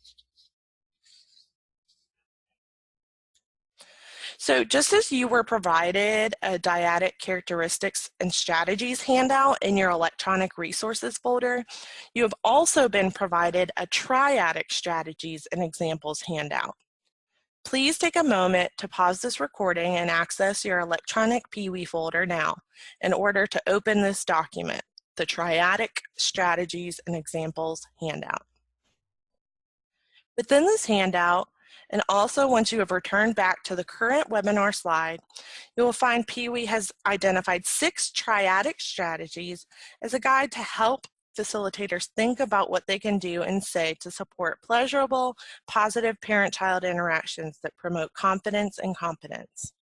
So just as you were provided a dyadic characteristics and strategies handout in your electronic resources folder, you have also been provided a triadic strategies and examples handout. Please take a moment to pause this recording and access your electronic PIWI folder now in order to open this document, the Triadic Strategies and Examples handout. Within this handout, and also once you have returned back to the current webinar slide, you will find PIWI has identified 6 triadic strategies as a guide to help facilitators think about what they can do and say to support pleasurable, positive parent-child interactions that promote confidence and competence.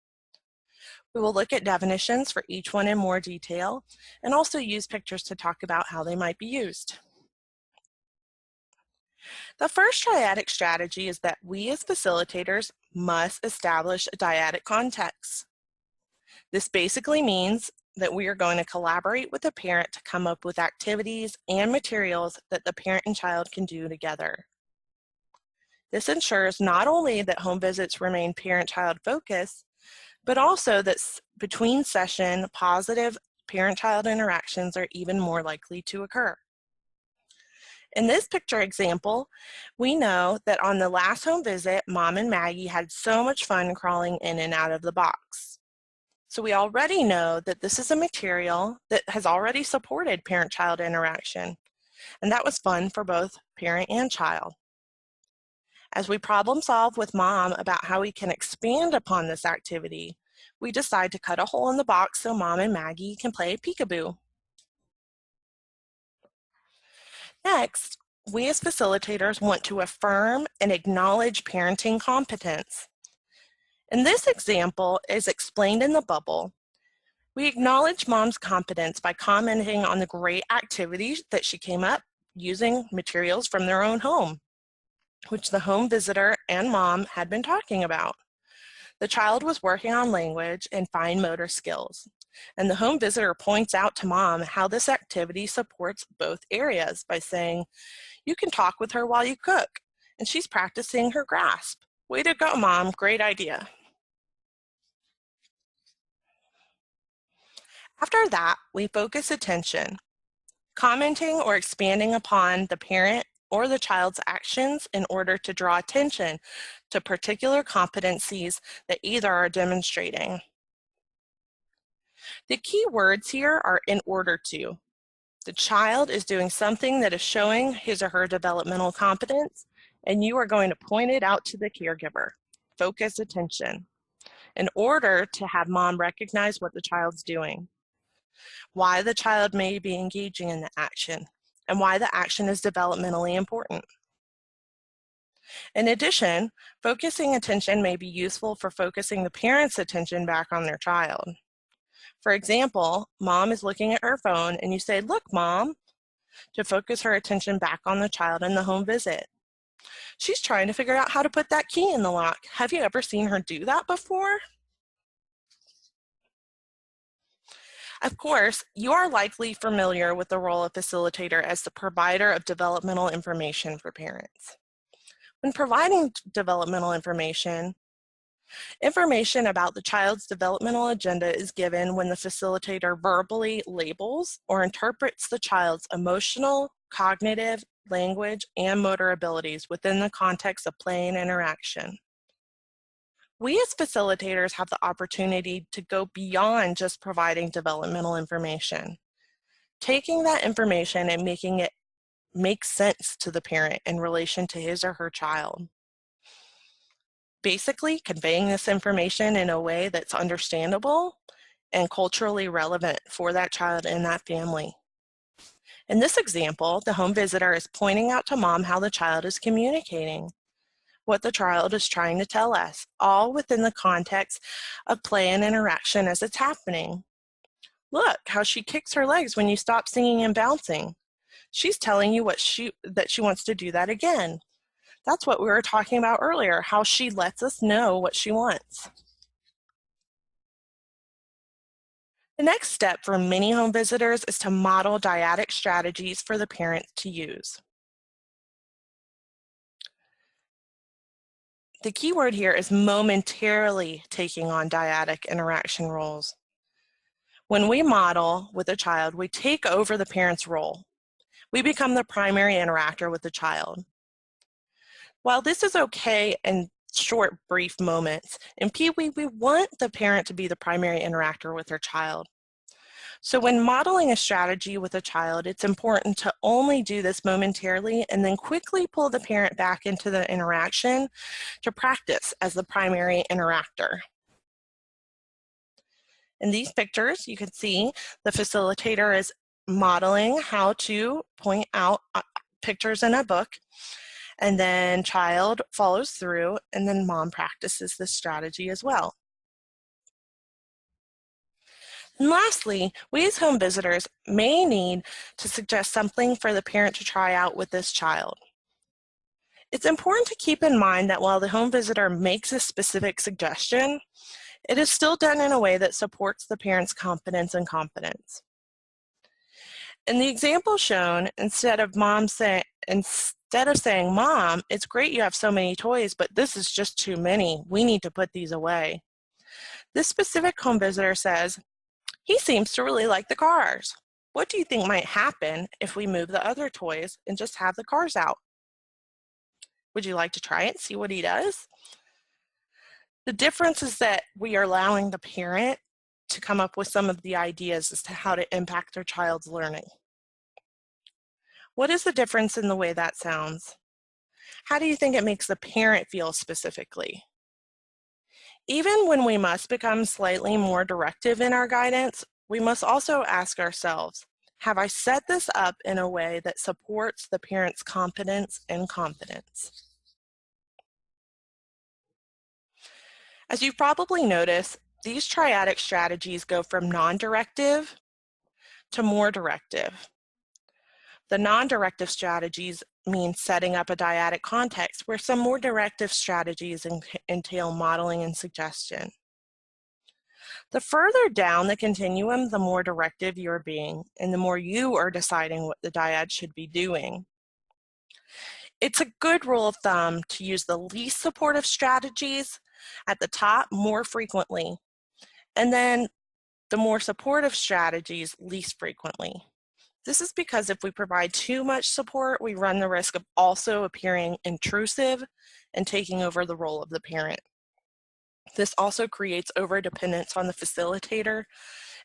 We will look at definitions for each one in more detail and also use pictures to talk about how they might be used. The first triadic strategy is that we as facilitators must establish a dyadic context. This basically means that we are going to collaborate with the parent to come up with activities and materials that the parent and child can do together. This ensures not only that home visits remain parent-child focused, but also that between session, positive parent-child interactions are even more likely to occur. In this picture example, we know that on the last home visit, Mom and Maggie had so much fun crawling in and out of the box. So we already know that this is a material that has already supported parent-child interaction, and that was fun for both parent and child. As we problem solve with Mom about how we can expand upon this activity, we decide to cut a hole in the box so Mom and Maggie can play peekaboo. Next, we as facilitators want to affirm and acknowledge parenting competence. In this example, as explained in the bubble, we acknowledge Mom's competence by commenting on the great activities that she came up using materials from their own home, which the home visitor and Mom had been talking about. The child was working on language and fine motor skills, and the home visitor points out to Mom how this activity supports both areas by saying, "You can talk with her while you cook, and she's practicing her grasp. Way to go, Mom, great idea." After that, we focus attention, commenting or expanding upon the parent or the child's actions in order to draw attention to particular competencies that either are demonstrating. The key words here are in order to. The child is doing something that is showing his or her developmental competence, and you are going to point it out to the caregiver. Focus attention in order to have Mom recognize what the child's doing, why the child may be engaging in the action, and why the action is developmentally important. In addition, focusing attention may be useful for focusing the parent's attention back on their child. For example, Mom is looking at her phone and you say, "Look, Mom," to focus her attention back on the child in the home visit. "She's trying to figure out how to put that key in the lock. Have you ever seen her do that before?" Of course, you are likely familiar with the role of facilitator as the provider of developmental information for parents. When providing developmental information about the child's developmental agenda is given when the facilitator verbally labels or interprets the child's emotional, cognitive, language, and motor abilities within the context of play and interaction. We as facilitators have the opportunity to go beyond just providing developmental information, taking that information and making it make sense to the parent in relation to his or her child. Basically, conveying this information in a way that's understandable and culturally relevant for that child and that family. In this example, the home visitor is pointing out to Mom how the child is communicating, what the child is trying to tell us, all within the context of play and interaction as it's happening. "Look how she kicks her legs when you stop singing and bouncing. She's telling you that she wants to do that again. That's what we were talking about earlier, how she lets us know what she wants." The next step for many home visitors is to model dyadic strategies for the parents to use. The key word here is momentarily taking on dyadic interaction roles. When we model with a child, we take over the parent's role. We become the primary interactor with the child. While this is okay in short, brief moments, in PIWI, we want the parent to be the primary interactor with their child. So when modeling a strategy with a child, it's important to only do this momentarily and then quickly pull the parent back into the interaction to practice as the primary interactor. In these pictures, you can see the facilitator is modeling how to point out pictures in a book, and then child follows through, and then mom practices this strategy as well. And lastly, we as home visitors may need to suggest something for the parent to try out with this child. It's important to keep in mind that while the home visitor makes a specific suggestion, it is still done in a way that supports the parent's competence and competence. In the example shown, instead of saying, "Mom, it's great you have so many toys, but this is just too many. We need to put these away," this specific home visitor says, "He seems to really like the cars. What do you think might happen if we move the other toys and just have the cars out? Would you like to try it and see what he does?" The difference is that we are allowing the parent to come up with some of the ideas as to how to impact their child's learning. What is the difference in the way that sounds? How do you think it makes the parent feel specifically? Even when we must become slightly more directive in our guidance, we must also ask ourselves, have I set this up in a way that supports the parent's competence and competence? As you've probably noticed, these triadic strategies go from non-directive to more directive. The non-directive strategies mean setting up a dyadic context, where some more directive strategies entail modeling and suggestion. The further down the continuum, the more directive you're being, and the more you are deciding what the dyad should be doing. It's a good rule of thumb to use the least supportive strategies at the top more frequently, and then the more supportive strategies least frequently. This is because if we provide too much support, we run the risk of also appearing intrusive and taking over the role of the parent. This also creates overdependence on the facilitator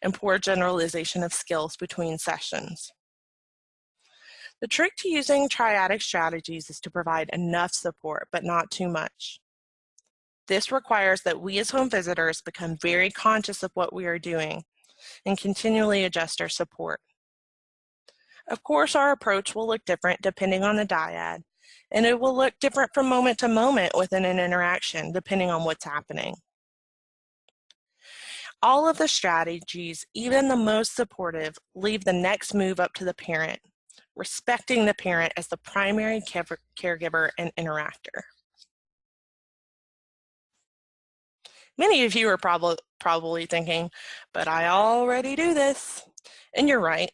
and poor generalization of skills between sessions. The trick to using triadic strategies is to provide enough support, but not too much. This requires that we as home visitors become very conscious of what we are doing and continually adjust our support. Of course, our approach will look different depending on the dyad, and it will look different from moment to moment within an interaction, depending on what's happening. All of the strategies, even the most supportive, leave the next move up to the parent, respecting the parent as the primary caregiver and interactor. Many of you are probably thinking, but I already do this. And you're right.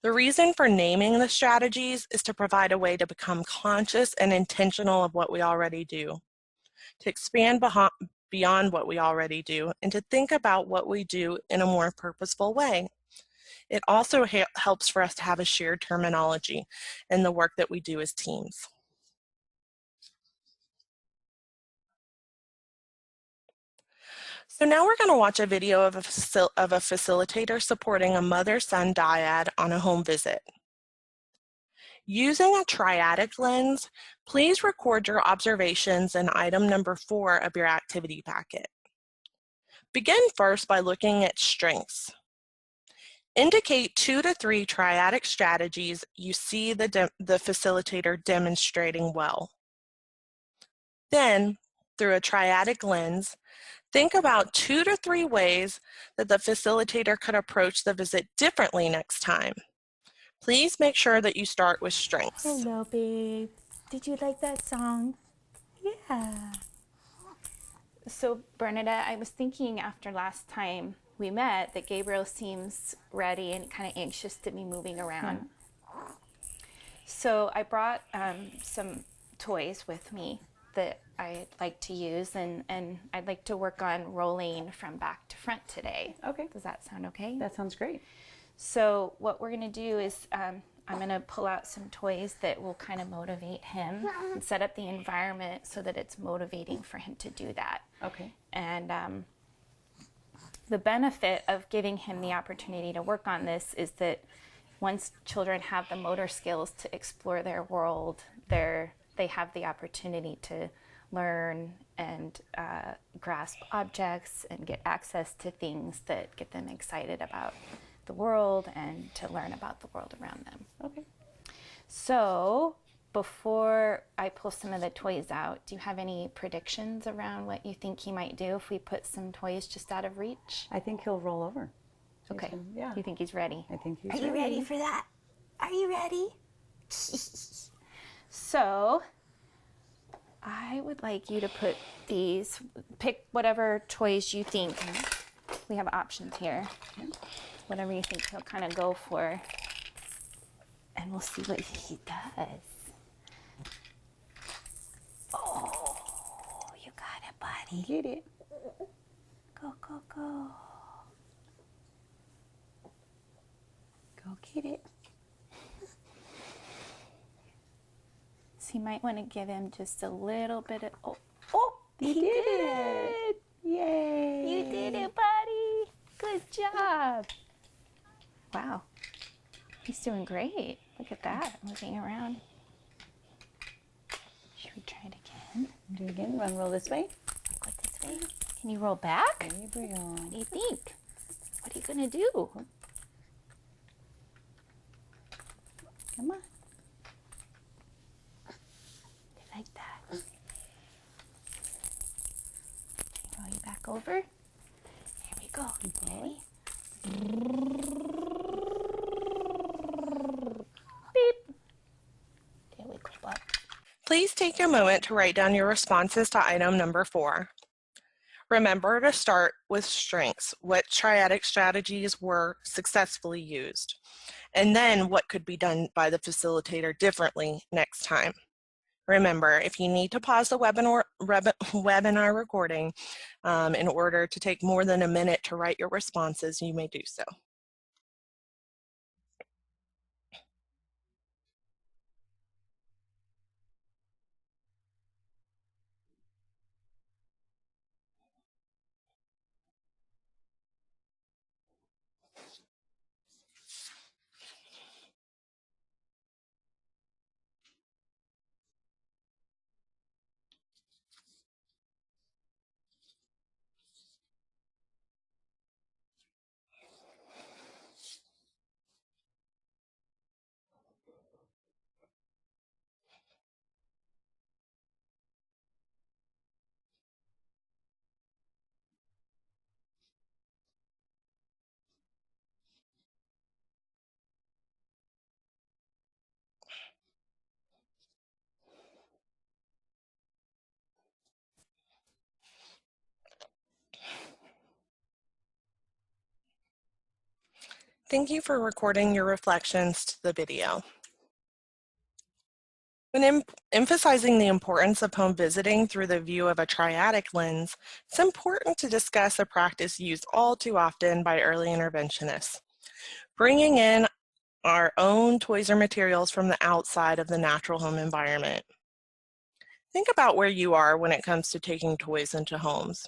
The reason for naming the strategies is to provide a way to become conscious and intentional of what we already do, to expand beyond what we already do, and to think about what we do in a more purposeful way. It also helps for us to have a shared terminology in the work that we do as teams. So now we're going to watch a video of a facilitator supporting a mother-son dyad on a home visit. Using a triadic lens, please record your observations in item number 4 of your activity packet. Begin first by looking at strengths. Indicate 2 to 3 triadic strategies you see the facilitator demonstrating well. Then, through a triadic lens, think about 2 to 3 ways that the facilitator could approach the visit differently next time. Please make sure that you start with strengths. Hello, babe. Did you like that song? Yeah. So, Bernadette, I was thinking after last time we met that Gabriel seems ready and kind of anxious to be moving around. So I brought some toys with me that I like to use, and I'd like to work on rolling from back to front today. Okay. Does that sound okay? That sounds great. So what we're going to do is I'm going to pull out some toys that will kind of motivate him and set up the environment so that it's motivating for him to do that. Okay. And the benefit of giving him the opportunity to work on this is that once children have the motor skills to explore their world, they have the opportunity to learn and grasp objects and get access to things that get them excited about the world and to learn about the world around them. Okay. So before I pull some of the toys out, do you have any predictions around what you think he might do if we put some toys just out of reach? I think he'll roll over. Okay. Yeah. You think he's ready? I think he's Are you ready for that? Are you ready? So I would like you to put these, pick whatever toys you think. We have options here. Whatever you think he'll kind of go for. And we'll see what he does. Oh, you got it, buddy. Get it. Go, go, go. Go get it. So you might want to give him just a little bit of, oh, he did it. Yay. You did it, buddy. Good job. Wow. He's doing great. Look at that, moving around. Should we try it again? Do it again. Want to roll this way? Go this way. Can you roll back? There we go. What do you think? What are you gonna do? Come on. They like that. Roll you back over. Here we go. Ready? Beep. There we go, Bob. Please take a moment to write down your responses to item number 4. Remember to start with strengths, what triadic strategies were successfully used, and then what could be done by the facilitator differently next time. Remember, if you need to pause the webinar recording in order to take more than a minute to write your responses, you may do so. Thank you for recording your reflections to the video. When emphasizing the importance of home visiting through the view of a triadic lens, it's important to discuss a practice used all too often by early interventionists, bringing in our own toys or materials from the outside of the natural home environment. Think about where you are when it comes to taking toys into homes,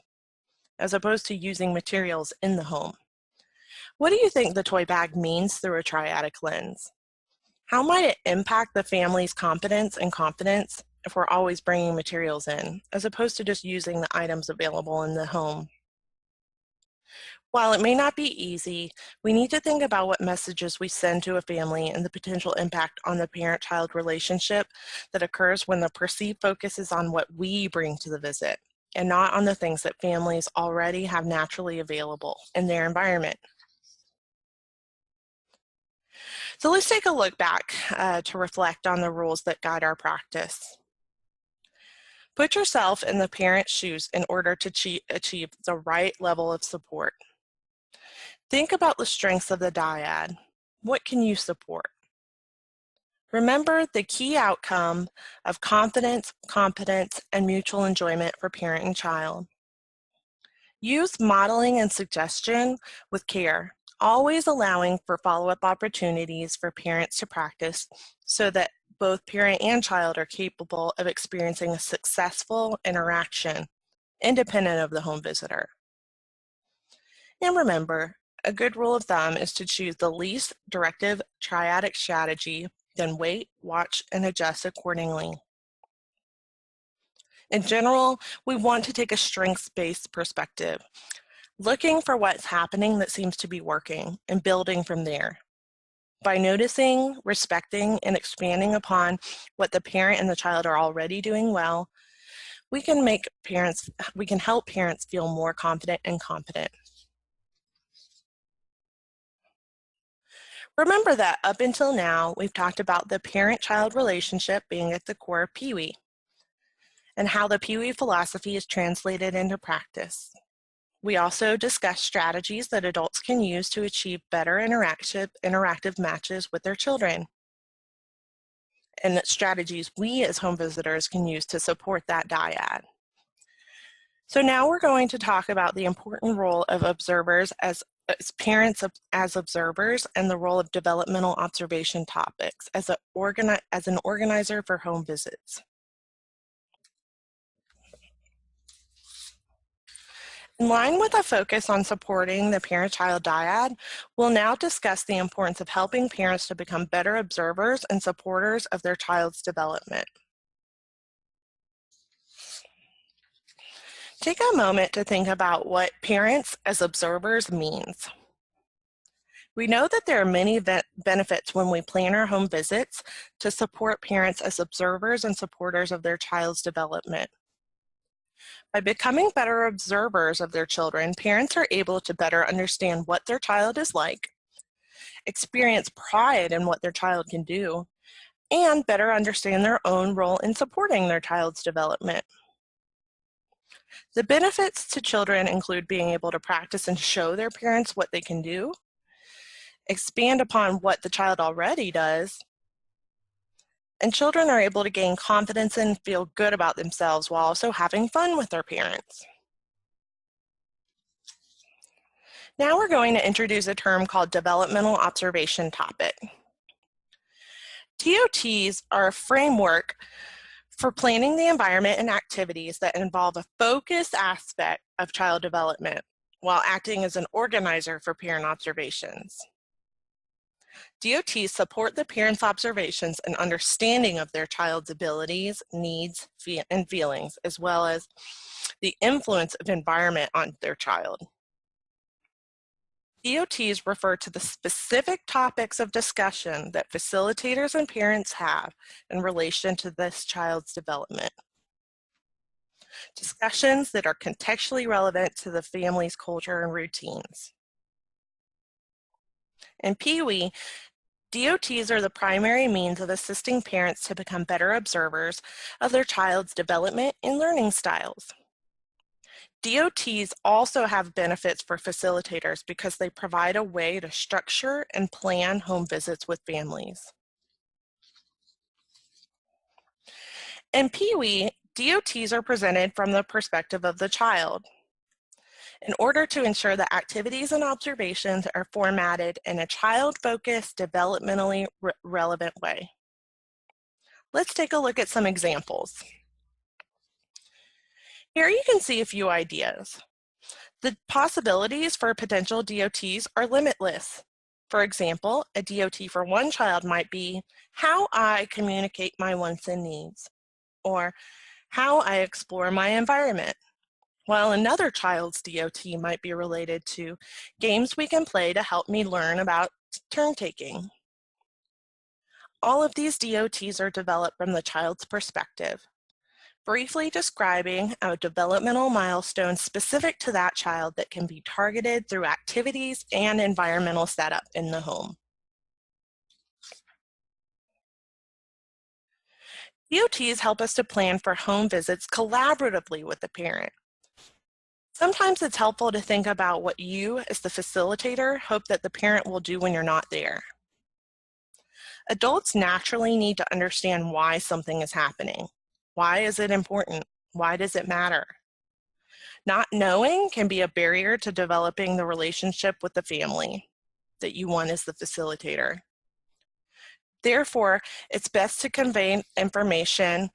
as opposed to using materials in the home. What do you think the toy bag means through a triadic lens? How might it impact the family's competence and confidence if we're always bringing materials in, as opposed to just using the items available in the home? While it may not be easy, we need to think about what messages we send to a family and the potential impact on the parent-child relationship that occurs when the perceived focus is on what we bring to the visit and not on the things that families already have naturally available in their environment. So let's take a look back to reflect on the rules that guide our practice. Put yourself in the parent's shoes in order to achieve the right level of support. Think about the strengths of the dyad. What can you support? Remember the key outcome of confidence, competence, and mutual enjoyment for parent and child. Use modeling and suggestion with care, always allowing for follow-up opportunities for parents to practice so that both parent and child are capable of experiencing a successful interaction independent of the home visitor. And remember, a good rule of thumb is to choose the least directive triadic strategy, then wait, watch, and adjust accordingly. In general, we want to take a strengths-based perspective, looking for what's happening that seems to be working and building from there. By noticing, respecting, and expanding upon what the parent and the child are already doing well, we can help parents feel more confident and competent. Remember that up until now, we've talked about the parent-child relationship being at the core of PIWI and how the PIWI philosophy is translated into practice. We also discussed strategies that adults can use to achieve better interactive matches with their children, and strategies we as home visitors can use to support that dyad. So now we're going to talk about the important role of observers as parents as observers and the role of developmental observation topics as an organizer for home visits. In line with a focus on supporting the parent-child dyad, we'll now discuss the importance of helping parents to become better observers and supporters of their child's development. Take a moment to think about what parents as observers means. We know that there are many benefits when we plan our home visits to support parents as observers and supporters of their child's development. By becoming better observers of their children, parents are able to better understand what their child is like, experience pride in what their child can do, and better understand their own role in supporting their child's development. The benefits to children include being able to practice and show their parents what they can do, expand upon what the child already does, and children are able to gain confidence and feel good about themselves while also having fun with their parents. Now we're going to introduce a term called developmental observation topic. DOTs are a framework for planning the environment and activities that involve a focused aspect of child development while acting as an organizer for parent observations. DOTs support the parents' observations and understanding of their child's abilities, needs, and feelings, as well as the influence of environment on their child. DOTs refer to the specific topics of discussion that facilitators and parents have in relation to this child's development. Discussions that are contextually relevant to the family's culture and routines. In PIWI, DOTs are the primary means of assisting parents to become better observers of their child's development and learning styles. DOTs also have benefits for facilitators because they provide a way to structure and plan home visits with families. In PIWI, DOTs are presented from the perspective of the child in order to ensure that activities and observations are formatted in a child-focused, developmentally relevant way. Let's take a look at some examples. Here you can see a few ideas. The possibilities for potential DOTs are limitless. For example, a DOT for one child might be how I communicate my wants and needs, or how I explore my environment, while another child's DOT might be related to games we can play to help me learn about turn taking. All of these DOTs are developed from the child's perspective, briefly describing a developmental milestone specific to that child that can be targeted through activities and environmental setup in the home. DOTs help us to plan for home visits collaboratively with the parent. Sometimes it's helpful to think about what you, as the facilitator, hope that the parent will do when you're not there. Adults naturally need to understand why something is happening. Why is it important? Why does it matter? Not knowing can be a barrier to developing the relationship with the family that you want as the facilitator. Therefore, it's best to convey information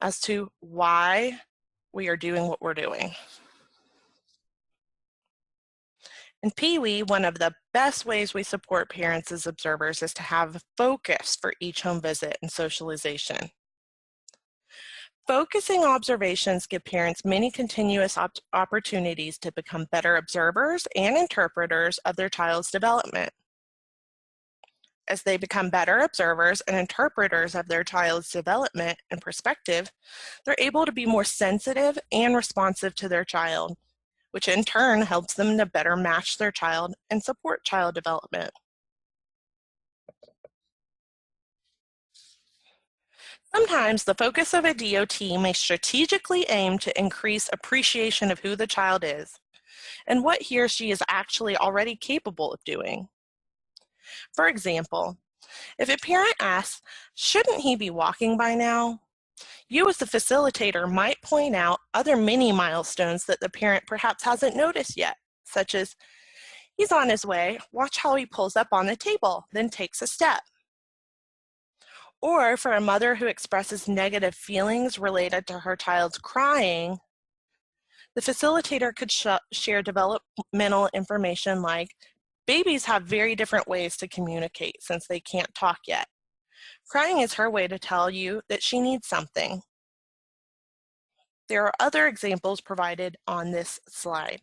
as to why we are doing what we're doing. In PIWI, one of the best ways we support parents as observers is to have a focus for each home visit and socialization. Focusing observations give parents many continuous opportunities to become better observers and interpreters of their child's development. As they become better observers and interpreters of their child's development and perspective, they're able to be more sensitive and responsive to their child, which in turn helps them to better match their child and support child development. Sometimes the focus of a DOT may strategically aim to increase appreciation of who the child is and what he or she is actually already capable of doing. For example, if a parent asks, "Shouldn't he be walking by now?" you as the facilitator might point out other mini milestones that the parent perhaps hasn't noticed yet, such as, "He's on his way, watch how he pulls up on the table, then takes a step." Or for a mother who expresses negative feelings related to her child's crying, the facilitator could share developmental information like, "Babies have very different ways to communicate since they can't talk yet. Crying is her way to tell you that she needs something." There are other examples provided on this slide.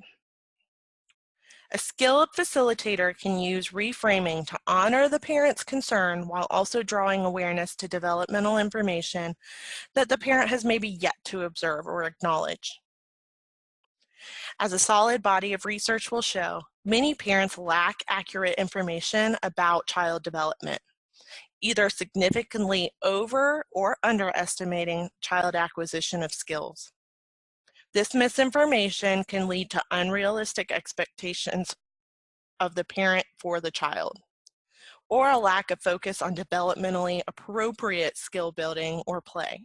A skilled facilitator can use reframing to honor the parent's concern while also drawing awareness to developmental information that the parent has maybe yet to observe or acknowledge. As a solid body of research will show, many parents lack accurate information about child development, either significantly over or underestimating child acquisition of skills. This misinformation can lead to unrealistic expectations of the parent for the child, or a lack of focus on developmentally appropriate skill building or play.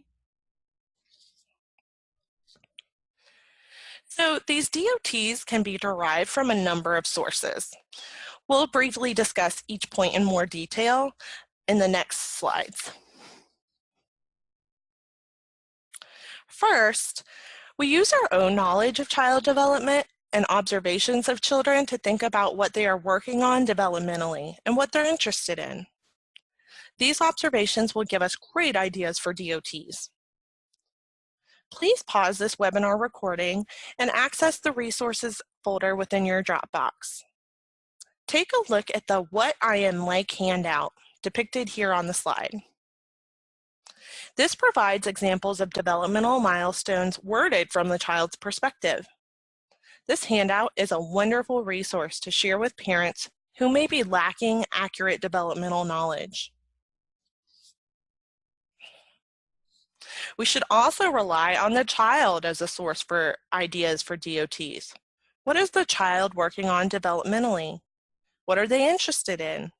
So these DOTs can be derived from a number of sources. We'll briefly discuss each point in more detail in the next slides. First, we use our own knowledge of child development and observations of children to think about what they are working on developmentally and what they're interested in. These observations will give us great ideas for DOTs. Please pause this webinar recording and access the resources folder within your Dropbox. Take a look at the What I Am Like handout depicted here on the slide. This provides examples of developmental milestones worded from the child's perspective. This handout is a wonderful resource to share with parents who may be lacking accurate developmental knowledge. We should also rely on the child as a source for ideas for DOTs. What is the child working on developmentally? What are they interested in?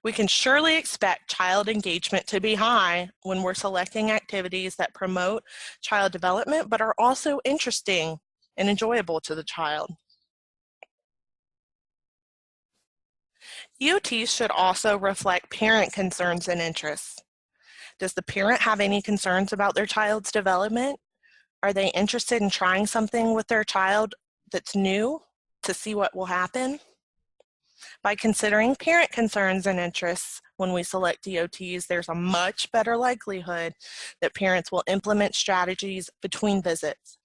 We can surely expect child engagement to be high when we're selecting activities that promote child development but are also interesting and enjoyable to the child. DOTs should also reflect parent concerns and interests. Does the parent have any concerns about their child's development? Are they interested in trying something with their child that's new to see what will happen? By considering parent concerns and interests when we select DOTs, there's a much better likelihood that parents will implement strategies between visits,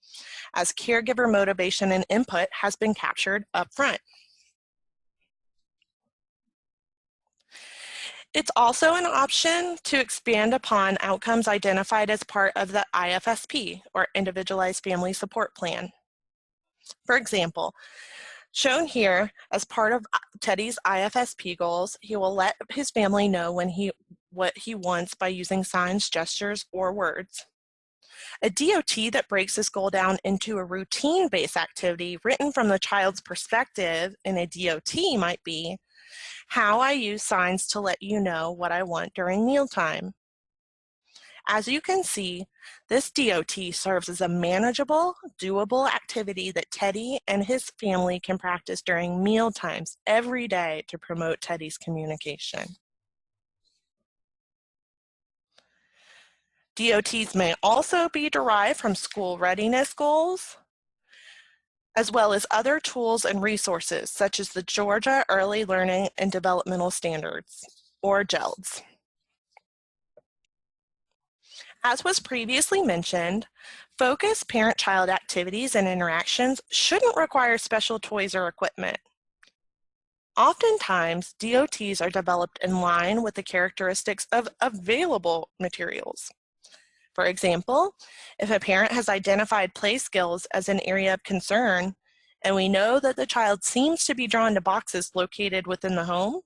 as caregiver motivation and input has been captured up front. It's also an option to expand upon outcomes identified as part of the IFSP, or Individualized Family Support Plan. For example, shown here as part of Teddy's IFSP goals, he will let his family know what he wants by using signs, gestures, or words. A DOT that breaks this goal down into a routine-based activity written from the child's perspective in a DOT might be, "How I use signs to let you know what I want during mealtime." As you can see, this DOT serves as a manageable, doable activity that Teddy and his family can practice during meal times every day to promote Teddy's communication. DOTs may also be derived from school readiness goals. as well as other tools and resources such as the Georgia Early Learning and Developmental Standards, or GELDS. As was previously mentioned, focused parent-child activities and interactions shouldn't require special toys or equipment. Oftentimes, DOTs are developed in line with the characteristics of available materials. For example, if a parent has identified play skills as an area of concern, and we know that the child seems to be drawn to boxes located within the home,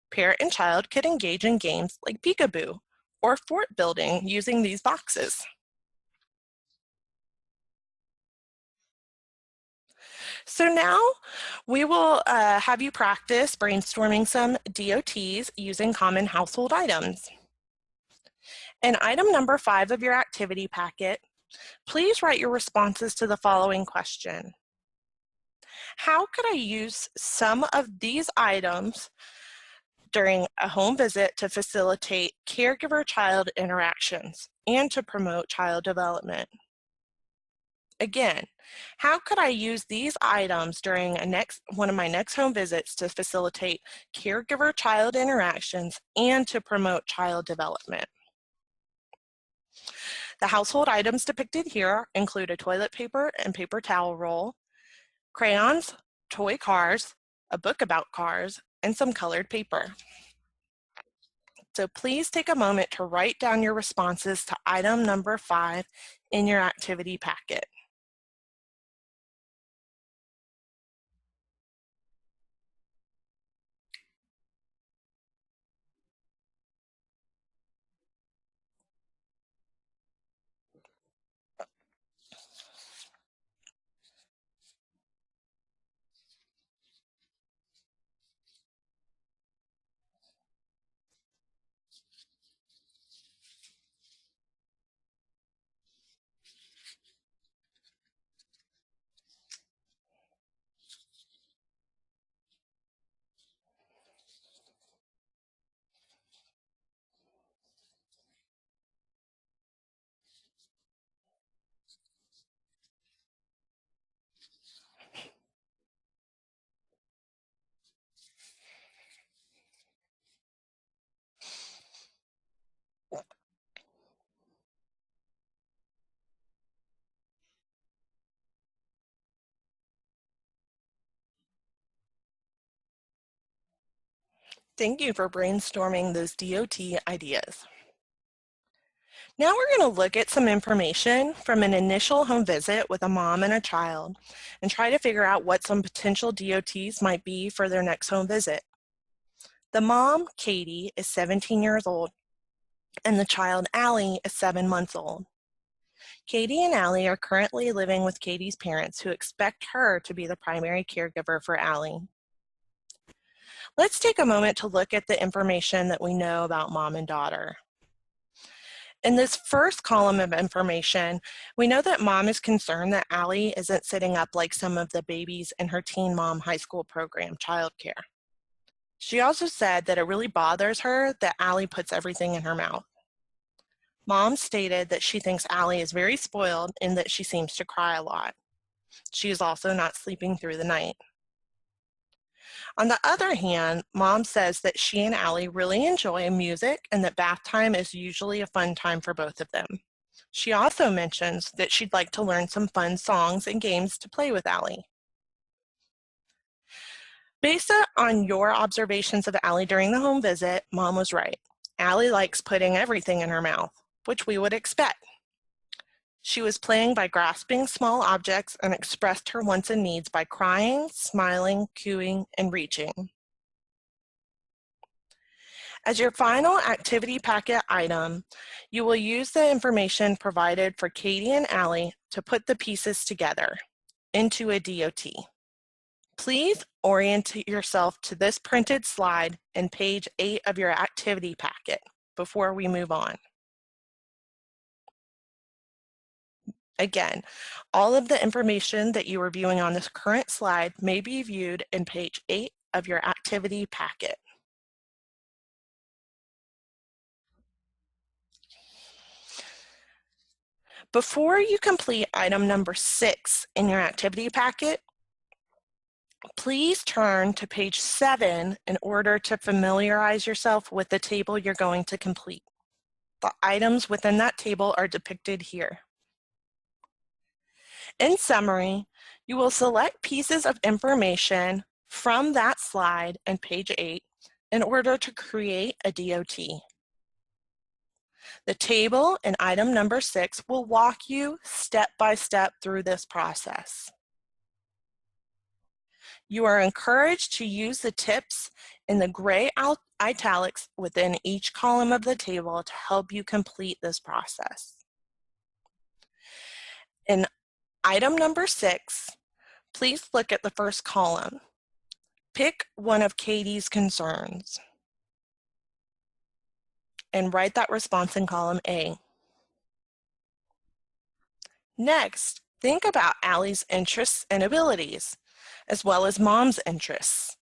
parent and child could engage in games like peekaboo or fort building using these boxes. So now we will have you practice brainstorming some DOTs using common household items. In item number 5 of your activity packet, please write your responses to the following question. How could I use some of these items during a home visit to facilitate caregiver-child interactions and to promote child development? Again, how could I use these items during one of my next home visits to facilitate caregiver-child interactions and to promote child development? The household items depicted here include a toilet paper and paper towel roll, crayons, toy cars, a book about cars, and some colored paper. So please take a moment to write down your responses to item number 5 in your activity packet. Thank you for brainstorming those DOT ideas. Now we're going to look at some information from an initial home visit with a mom and a child and try to figure out what some potential DOTs might be for their next home visit. The mom, Katie, is 17 years old, and the child, Allie, is 7 months old. Katie and Allie are currently living with Katie's parents, who expect her to be the primary caregiver for Allie. Let's take a moment to look at the information that we know about mom and daughter. In this first column of information, we know that mom is concerned that Allie isn't sitting up like some of the babies in her Teen Mom high school program, childcare. She also said that it really bothers her that Allie puts everything in her mouth. Mom stated that she thinks Allie is very spoiled and that she seems to cry a lot. She is also not sleeping through the night. On the other hand, mom says that she and Allie really enjoy music and that bath time is usually a fun time for both of them. She also mentions that she'd like to learn some fun songs and games to play with Allie. Based on your observations of Allie during the home visit, mom was right. Allie likes putting everything in her mouth, which we would expect. She was playing by grasping small objects and expressed her wants and needs by crying, smiling, cooing, and reaching. As your final activity packet item, you will use the information provided for Katie and Allie to put the pieces together into a DOT. Please orient yourself to this printed slide in page 8 of your activity packet before we move on. Again, all of the information that you are viewing on this current slide may be viewed in page 8 of your activity packet. Before you complete item number 6 in your activity packet, please turn to page 7 in order to familiarize yourself with the table you're going to complete. The items within that table are depicted here. In summary, you will select pieces of information from that slide and page 8 in order to create a DOT. The table in item number 6 will walk you step by step through this process. You are encouraged to use the tips in the gray italics within each column of the table to help you complete this process. In item number 6, please look at the first column. Pick one of Katie's concerns and write that response in column A. Next, think about Allie's interests and abilities, as well as Mom's interests.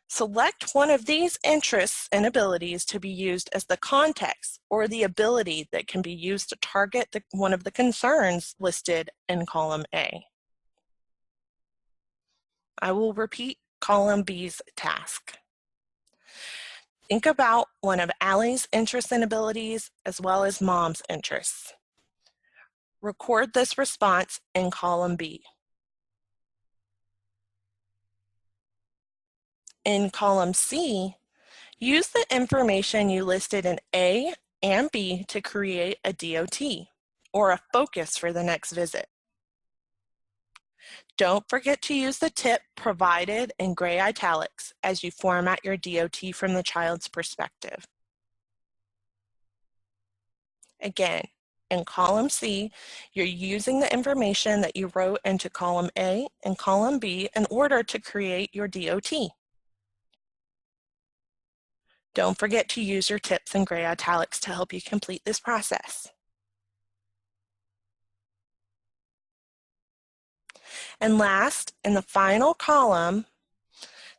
Select one of these interests and abilities to be used as the context or the ability that can be used to target one of the concerns listed in column A. I will repeat column B's task. Think about one of Allie's interests and abilities as well as Mom's interests. Record this response in column B. In column C, use the information you listed in A and B to create a DOT, or a focus for the next visit. Don't forget to use the tip provided in gray italics as you format your DOT from the child's perspective. Again, in column C, you're using the information that you wrote into column A and column B in order to create your DOT. Don't forget to use your tips in gray italics to help you complete this process. And last, in the final column,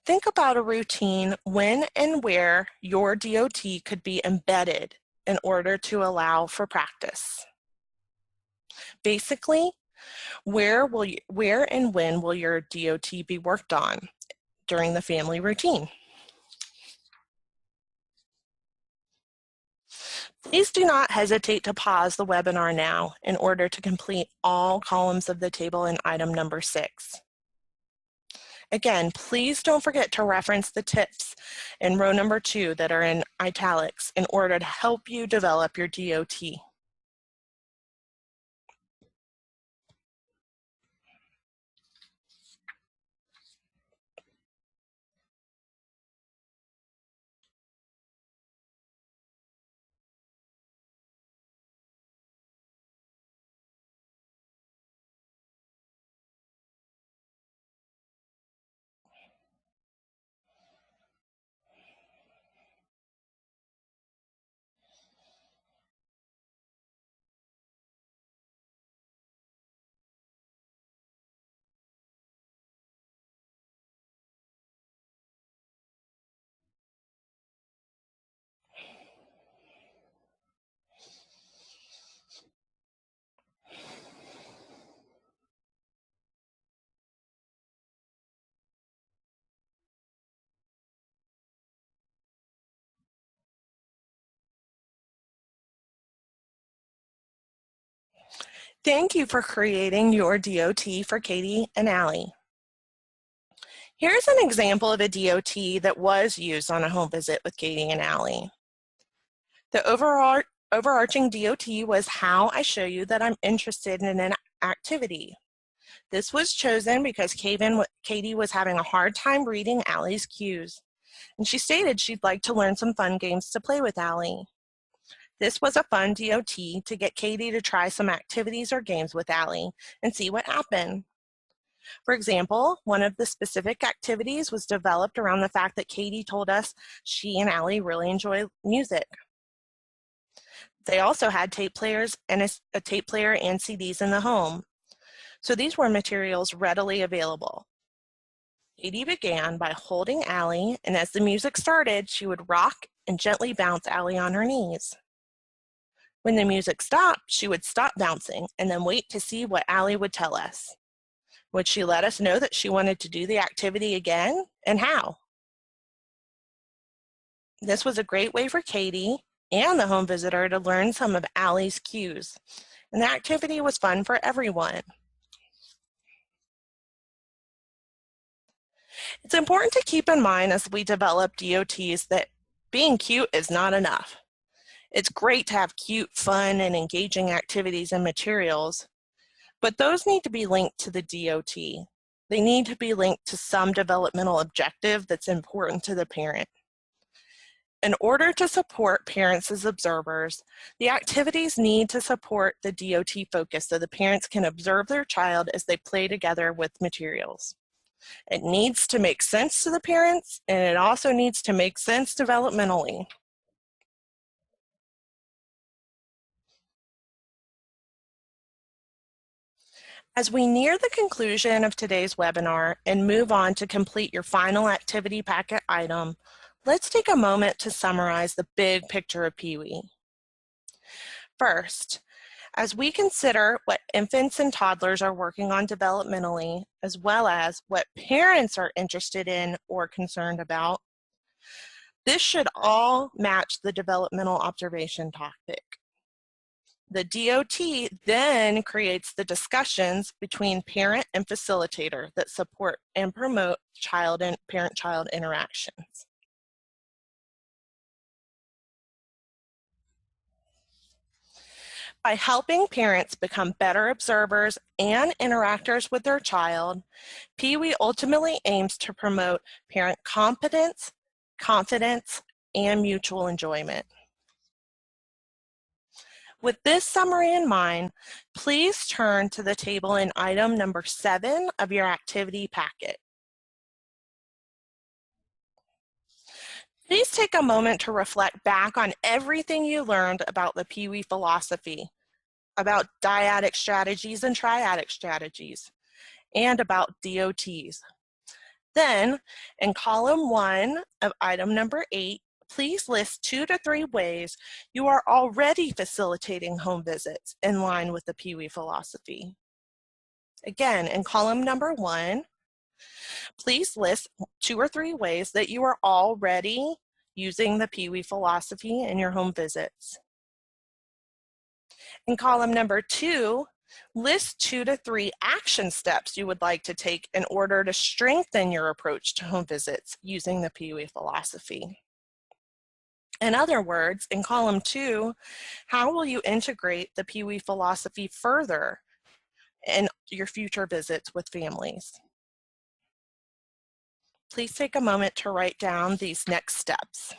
think about a routine when and where your DOT could be embedded in order to allow for practice. Basically, where and when will your DOT be worked on during the family routine? Please do not hesitate to pause the webinar now in order to complete all columns of the table in item number 6. Again, please don't forget to reference the tips in row number 2 that are in italics in order to help you develop your DOT. Thank you for creating your DOT for Katie and Allie. Here's an example of a DOT that was used on a home visit with Katie and Allie. The overarching DOT was how I show you that I'm interested in an activity. This was chosen because Katie was having a hard time reading Allie's cues, and she stated she'd like to learn some fun games to play with Allie. This was a fun DOT to get Katie to try some activities or games with Allie and see what happened. For example, one of the specific activities was developed around the fact that Katie told us she and Allie really enjoy music. They also had tape players and a tape player and CDs in the home. So these were materials readily available. Katie began by holding Allie, and as the music started, she would rock and gently bounce Allie on her knees. When the music stopped, she would stop bouncing and then wait to see what Allie would tell us. Would she let us know that she wanted to do the activity again, and how? This was a great way for Katie and the home visitor to learn some of Allie's cues, and the activity was fun for everyone. It's important to keep in mind as we develop DOTs that being cute is not enough. It's great to have cute, fun, and engaging activities and materials, but those need to be linked to the DOT. They need to be linked to some developmental objective that's important to the parent. In order to support parents as observers, the activities need to support the DOT focus so the parents can observe their child as they play together with materials. It needs to make sense to the parents, and it also needs to make sense developmentally. As we near the conclusion of today's webinar and move on to complete your final activity packet item, let's take a moment to summarize the big picture of PIWI. First, as we consider what infants and toddlers are working on developmentally, as well as what parents are interested in or concerned about, this should all match the developmental observation topic. The DOT then creates the discussions between parent and facilitator that support and promote child and parent-child interactions. By helping parents become better observers and interactors with their child, PIWI ultimately aims to promote parent competence, confidence, and mutual enjoyment. With this summary in mind, please turn to the table in item number 7 of your activity packet. Please take a moment to reflect back on everything you learned about the PIWI philosophy, about dyadic strategies and triadic strategies, and about DOTs. Then, in column 1 of item number 8, please list 2 to 3 ways you are already facilitating home visits in line with the PIWI philosophy. Again, in column number 1, please list 2 or 3 ways that you are already using the PIWI philosophy in your home visits. In column number 2, list 2 to 3 action steps you would like to take in order to strengthen your approach to home visits using the PIWI philosophy. In other words, in column 2, how will you integrate the PIWI philosophy further in your future visits with families? Please take a moment to write down these next steps.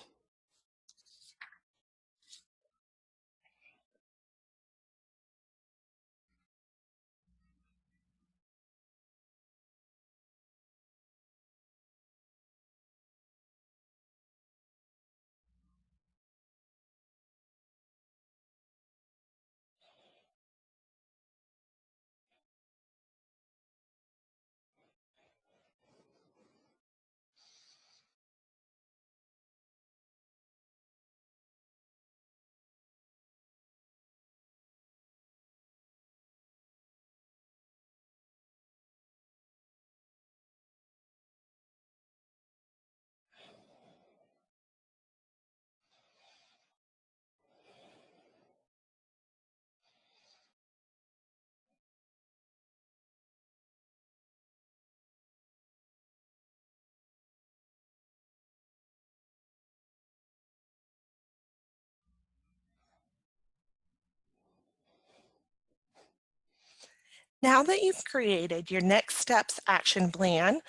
Now that you've created your next steps action plan,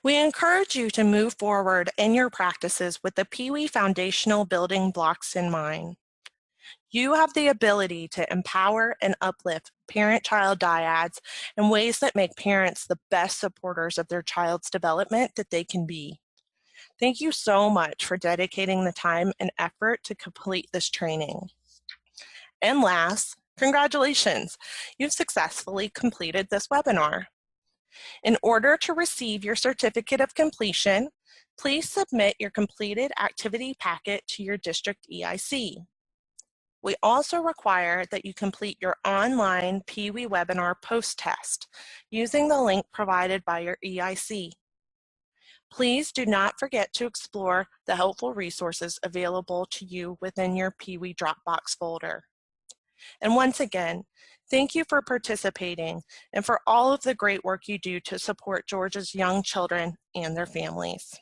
we encourage you to move forward in your practices with the PIWI foundational building blocks in mind. You have the ability to empower and uplift parent-child dyads in ways that make parents the best supporters of their child's development that they can be. Thank you so much for dedicating the time and effort to complete this training. And last, congratulations, you've successfully completed this webinar. In order to receive your certificate of completion, please submit your completed activity packet to your district EIC. We also require that you complete your online PIWI webinar post-test using the link provided by your EIC. Please do not forget to explore the helpful resources available to you within your PIWI Dropbox folder. And once again, thank you for participating and for all of the great work you do to support Georgia's young children and their families.